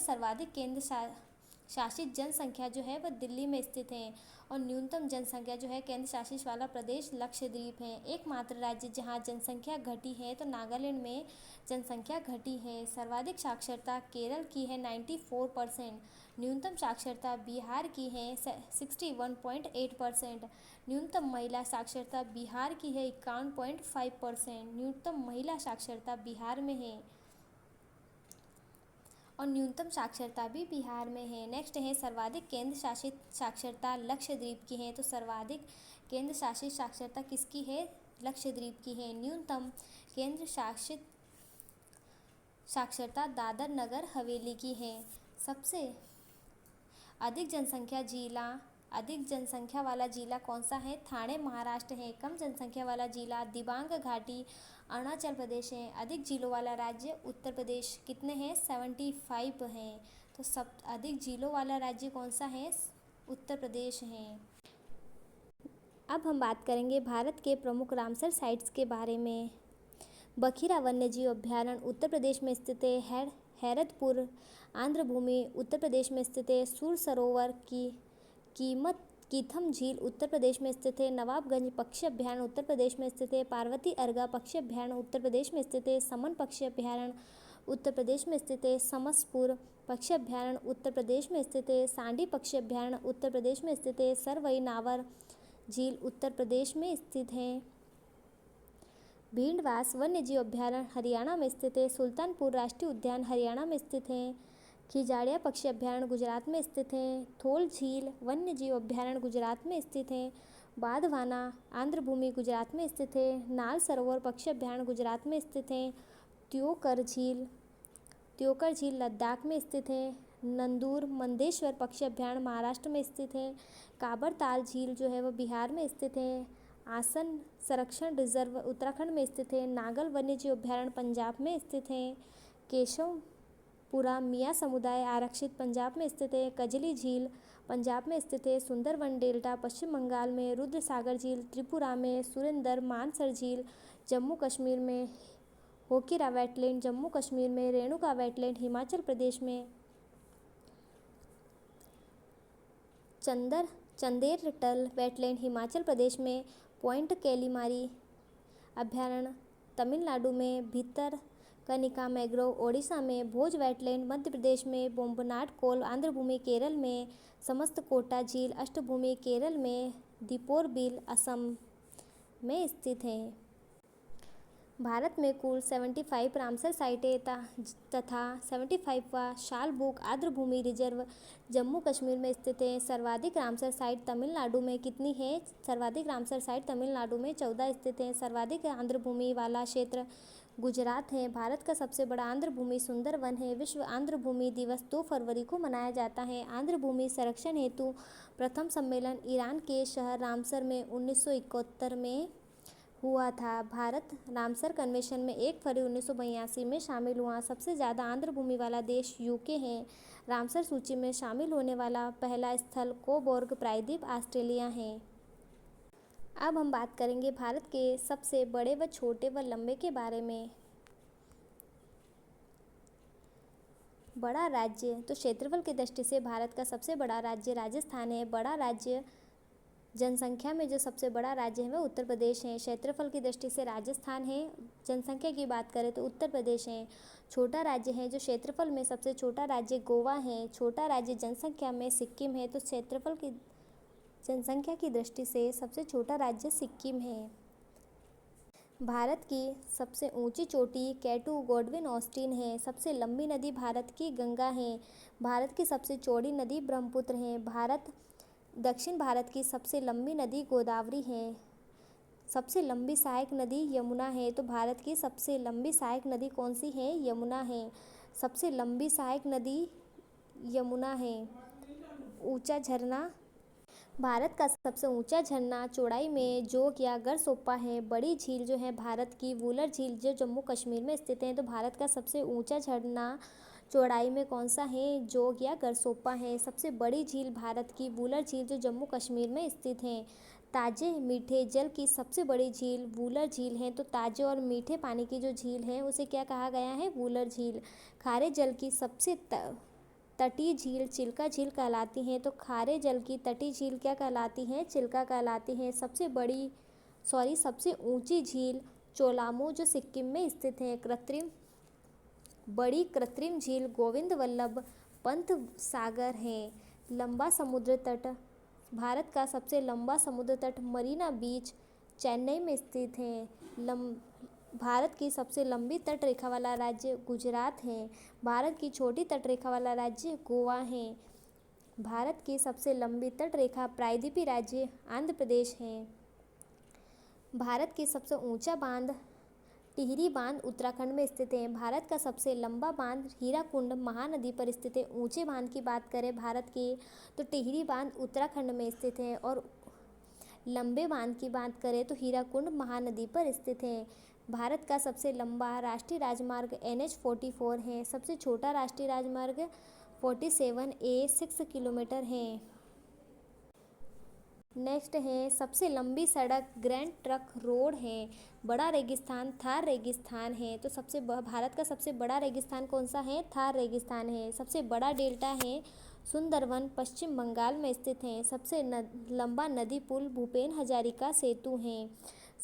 सर्वाधिक केंद्र शासित जनसंख्या जो है वह दिल्ली में स्थित है। और न्यूनतम जनसंख्या जो है केंद्र शासित वाला प्रदेश लक्षद्वीप है। एकमात्र राज्य जहां जनसंख्या घटी है तो नागालैंड में जनसंख्या घटी है। सर्वाधिक साक्षरता केरल की है 94%। न्यूनतम साक्षरता बिहार की है 61.8%। न्यूनतम महिला साक्षरता बिहार की है 51.5%। न्यूनतम महिला साक्षरता बिहार में है और न्यूनतम साक्षरता भी बिहार में है। नेक्स्ट है सर्वाधिक केंद्र शासित साक्षरता लक्षद्वीप की है। तो सर्वाधिक केंद्र शासित साक्षरता किसकी है? लक्षद्वीप की है। न्यूनतम केंद्र शासित साक्षरता दादर नगर हवेली की है। सबसे अधिक जनसंख्या वाला जिला कौन सा है? ठाणे महाराष्ट्र है। कम जनसंख्या वाला जिला दिबांग घाटी अरुणाचल प्रदेश है। अधिक जिलों वाला राज्य उत्तर प्रदेश। कितने हैं? 75 हैं। तो सब अधिक जिलों वाला राज्य कौन सा है? उत्तर प्रदेश है। अब हम बात करेंगे भारत के प्रमुख रामसर साइट्स के बारे में। बखीरा वन्यजीव अभयारण्य उत्तर प्रदेश में स्थित है। हैरतपुर आंध्र भूमि उत्तर प्रदेश में स्थित है। सूर सरोवर की कीथम झील उत्तर प्रदेश में स्थित है। नवाबगंज पक्षी अभयारण्य उत्तर प्रदेश में स्थित है। पार्वती अर्गा पक्षी अभयारण्य उत्तर प्रदेश में स्थित है। समन पक्षी अभयारण्य उत्तर प्रदेश में स्थित है। समसपुर पक्षी अभयारण्य उत्तर प्रदेश में स्थित है। सांडी पक्षी अभयारण्य उत्तर प्रदेश में स्थित है। सरवई नावर झील उत्तर प्रदेश में स्थित है। भींडवास वन्यजीव अभयारण्य हरियाणा में स्थित है। सुल्तानपुर राष्ट्रीय उद्यान हरियाणा में स्थित है। खिजाड़िया पक्षी अभयारण्य गुजरात में स्थित है। थोल झील वन्यजीव अभयारण्य गुजरात में स्थित है। बाधवाना आंध्र भूमि गुजरात में स्थित है। नाल सरोवर पक्षी अभयारण्य गुजरात में स्थित है। त्योकर झील लद्दाख में स्थित है। नंदूर मंदेश्वर पक्षी अभयारण्य महाराष्ट्र में स्थित है। काबर ताल झील जो है वह बिहार में स्थित है। आसन संरक्षण रिजर्व उत्तराखंड में स्थित है। नागल वन्यजीव अभयारण्य पंजाब में स्थित है। केशवपुरा मियाँ समुदाय आरक्षित पंजाब में स्थित है। कजली झील पंजाब में स्थित है। सुंदरवन डेल्टा पश्चिम बंगाल में। रुद्रसागर झील त्रिपुरा में। सुरेंद्र मानसर झील जम्मू कश्मीर में। होकिरा वेटलैंड जम्मू कश्मीर में। रेणुका वेटलैंड हिमाचल प्रदेश में। चंदेरटल वेटलैंड हिमाचल प्रदेश में। पॉइंट कैलीमारी अभयारण्य तमिलनाडु में। भितरकनिका मैंग्रोव ओडिशा में। भोज वेटलैंड मध्य प्रदेश में। बोम्बनाड कोल आंध्र भूमि केरल में। समस्त कोटा झील अष्टभूमि केरल में। दीपोर बिल असम में स्थित है। भारत में कुल 75 रामसर साइटें तथा 75वां शालबुक आर्द्र भूमि रिजर्व जम्मू कश्मीर में स्थित है। सर्वाधिक रामसर साइट तमिलनाडु में कितनी है? सर्वाधिक रामसर साइट तमिलनाडु में 14 स्थित है। सर्वाधिक आर्द्र भूमि वाला क्षेत्र गुजरात है। भारत का सबसे बड़ा आर्द्र भूमि सुंदरवन है। विश्व आर्द्र भूमि दिवस 2 फरवरी को मनाया जाता है। आर्द्र भूमि संरक्षण हेतु प्रथम सम्मेलन ईरान के शहर रामसर में 1971 में हुआ था। भारत रामसर कन्वेंशन में 1 फरवरी 1982 में शामिल हुआ। सबसे ज़्यादा आर्द्र भूमि वाला देश यूके है। रामसर सूची में शामिल होने वाला पहला स्थल कोबोर्ग प्रायद्वीप ऑस्ट्रेलिया है। अब हम बात करेंगे भारत के सबसे बड़े व छोटे व लंबे के बारे में। बड़ा राज्य तो क्षेत्रफल की दृष्टि से भारत का सबसे बड़ा राज्य राजस्थान है। बड़ा राज्य जनसंख्या में जो सबसे बड़ा राज्य है वह उत्तर प्रदेश है। क्षेत्रफल की दृष्टि से राजस्थान है। जनसंख्या की बात करें तो उत्तर प्रदेश है। छोटा राज्य है जो क्षेत्रफल में सबसे छोटा राज्य गोवा है। छोटा राज्य जनसंख्या में सिक्किम है। तो क्षेत्रफल की जनसंख्या की दृष्टि से सबसे छोटा राज्य सिक्किम है। भारत की सबसे ऊंची चोटी केटू गॉडविन ऑस्टिन है। सबसे लंबी नदी भारत की गंगा है। भारत की सबसे चौड़ी नदी ब्रह्मपुत्र है। दक्षिण भारत की सबसे लंबी नदी गोदावरी है। सबसे लंबी सहायक नदी यमुना है। तो भारत की सबसे लंबी सहायक नदी कौन सी है? यमुना है। सबसे लंबी सहायक नदी यमुना है। ऊंचा झरना भारत का सबसे ऊंचा झरना चौड़ाई में जोग या गरसोप्पा है। बड़ी झील जो है भारत की वुलर झील जो जम्मू कश्मीर में स्थित है। तो भारत का सबसे ऊंचा झरना चौड़ाई में कौन सा है? जोग या गरसोप्पा है। सबसे बड़ी झील भारत की वुलर झील जो जम्मू कश्मीर में स्थित है। ताजे मीठे जल की सबसे बड़ी झील वुलर झील है। तो ताजे और मीठे पानी की जो झील है उसे क्या कहा गया है? वुलर झील। खारे जल की सबसे तटीय झील चिल्का झील कहलाती है। तो खारे जल की तटीय झील क्या कहलाती है? चिल्का कहलाती है। सबसे ऊंची झील चोलामू जो सिक्किम में स्थित है। बड़ी कृत्रिम झील गोविंद वल्लभ पंत सागर है। लंबा समुद्र तट भारत का सबसे लंबा समुद्र तट मरीना बीच चेन्नई में स्थित है। भारत की सबसे लंबी तट रेखा वाला राज्य गुजरात है। भारत की छोटी तट रेखा वाला राज्य गोवा है। भारत की सबसे लंबी तट रेखा प्रायद्वीपीय राज्य आंध्र प्रदेश है। भारत की सबसे ऊंचा बांध टिहरी बांध उत्तराखंड में स्थित है। भारत का सबसे लंबा बांध हीराकुंड महानदी पर स्थित है। ऊंचे बांध की बात करें भारत की तो टिहरी बांध उत्तराखंड में स्थित है। और लंबे बांध की बात करें तो हीराकुंड महानदी पर स्थित है। भारत का सबसे लंबा राष्ट्रीय राजमार्ग NH-44 है। सबसे छोटा राष्ट्रीय राजमार्ग 47A 6 किलोमीटर है। नेक्स्ट है सबसे लंबी सड़क ग्रैंड ट्रक रोड है। बड़ा रेगिस्तान थार रेगिस्तान है। तो भारत का सबसे बड़ा रेगिस्तान कौन सा है? थार रेगिस्तान है। सबसे बड़ा डेल्टा है सुंदरवन पश्चिम बंगाल में स्थित है। सबसे लंबा नदी पुल भूपेन हजारिका सेतु है।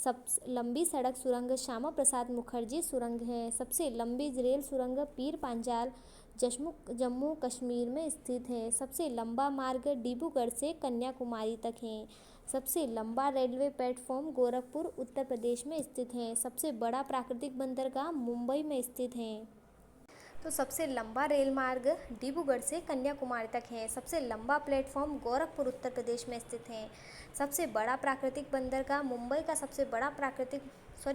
सब लंबी सड़क सुरंग श्यामा प्रसाद मुखर्जी सुरंग है। सबसे लंबी रेल सुरंग पीर पांजाल जम्मू कश्मीर में स्थित है। सबसे लंबा मार्ग डिब्रूगढ़ से कन्याकुमारी तक है। सबसे लंबा रेलवे प्लेटफॉर्म गोरखपुर उत्तर प्रदेश में स्थित है। सबसे बड़ा प्राकृतिक बंदरगाह मुंबई में स्थित है। तो सबसे लंबा रेल मार्ग डिब्रूगढ़ से कन्याकुमारी तक है। सबसे लंबा प्लेटफॉर्म गोरखपुर उत्तर प्रदेश में स्थित है। सबसे बड़ा प्राकृतिक बंदरगाह मुंबई का सबसे बड़ा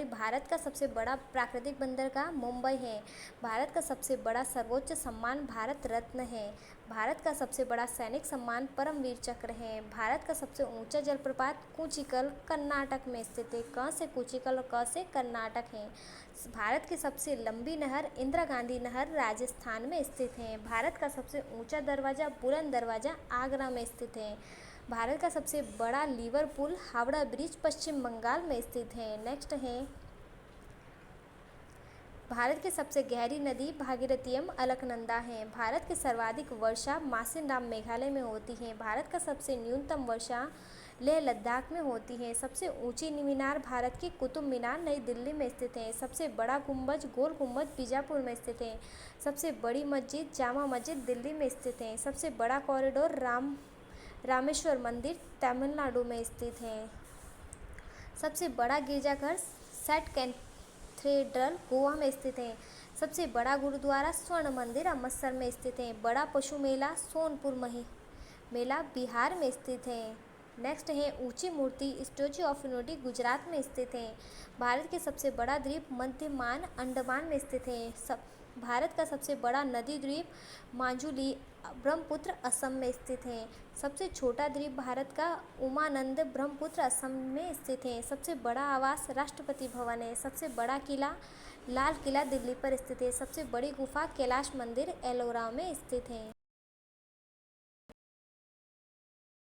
भारत का सबसे बड़ा प्राकृतिक बंदरगाह मुंबई है। भारत का सबसे बड़ा सर्वोच्च सम्मान भारत रत्न है। भारत का सबसे बड़ा सैनिक सम्मान परमवीर चक्र है। भारत का सबसे ऊंचा जलप्रपात कूचिकल कर्नाटक में स्थित है। क से कूचिकल और क से कर्नाटक है। भारत की सबसे लंबी नहर इंदिरा गांधी नहर राजस्थान में स्थित है। भारत का सबसे ऊंचा दरवाज़ा बुलंद दरवाज़ा आगरा में स्थित है। भारत का सबसे बड़ा लीवर पुल हावड़ा ब्रिज पश्चिम बंगाल में स्थित है। नेक्स्ट है भारत की सबसे गहरी नदी भागीरथीयम अलकनंदा है। भारत की सर्वाधिक वर्षा मासिनराम मेघालय में होती है। भारत का सबसे न्यूनतम वर्षा लेह लद्दाख में होती है। सबसे ऊंची मीनार भारत की कुतुब मीनार नई दिल्ली में स्थित है। सबसे बड़ा गुंबज गोल गुंबज बीजापुर में स्थित है। सबसे बड़ी मस्जिद जामा मस्जिद दिल्ली में स्थित है। सबसे बड़ा कॉरिडोर रामेश्वर मंदिर तमिलनाडु में स्थित है। सबसे बड़ा गिरजाघर सेंट कैथेड्रल गोवा में स्थित है। सबसे बड़ा गुरुद्वारा स्वर्ण मंदिर अमृतसर में स्थित है। बड़ा पशु मेला सोनपुर मेला बिहार में स्थित है। नेक्स्ट है ऊंची मूर्ति स्टैच्यू ऑफ यूनिटी गुजरात में स्थित है। भारत के सबसे बड़ा द्वीप मध्यमान अंडमान में स्थित है। भारत का सबसे बड़ा नदी द्वीप माजुली ब्रह्मपुत्र असम में स्थित है। सबसे छोटा द्वीप भारत का उमानंद ब्रह्मपुत्र असम में स्थित है। सबसे बड़ा आवास राष्ट्रपति भवन है। सबसे बड़ा किला लाल किला दिल्ली पर स्थित है। सबसे बड़ी गुफा कैलाश मंदिर एलोरा में स्थित है।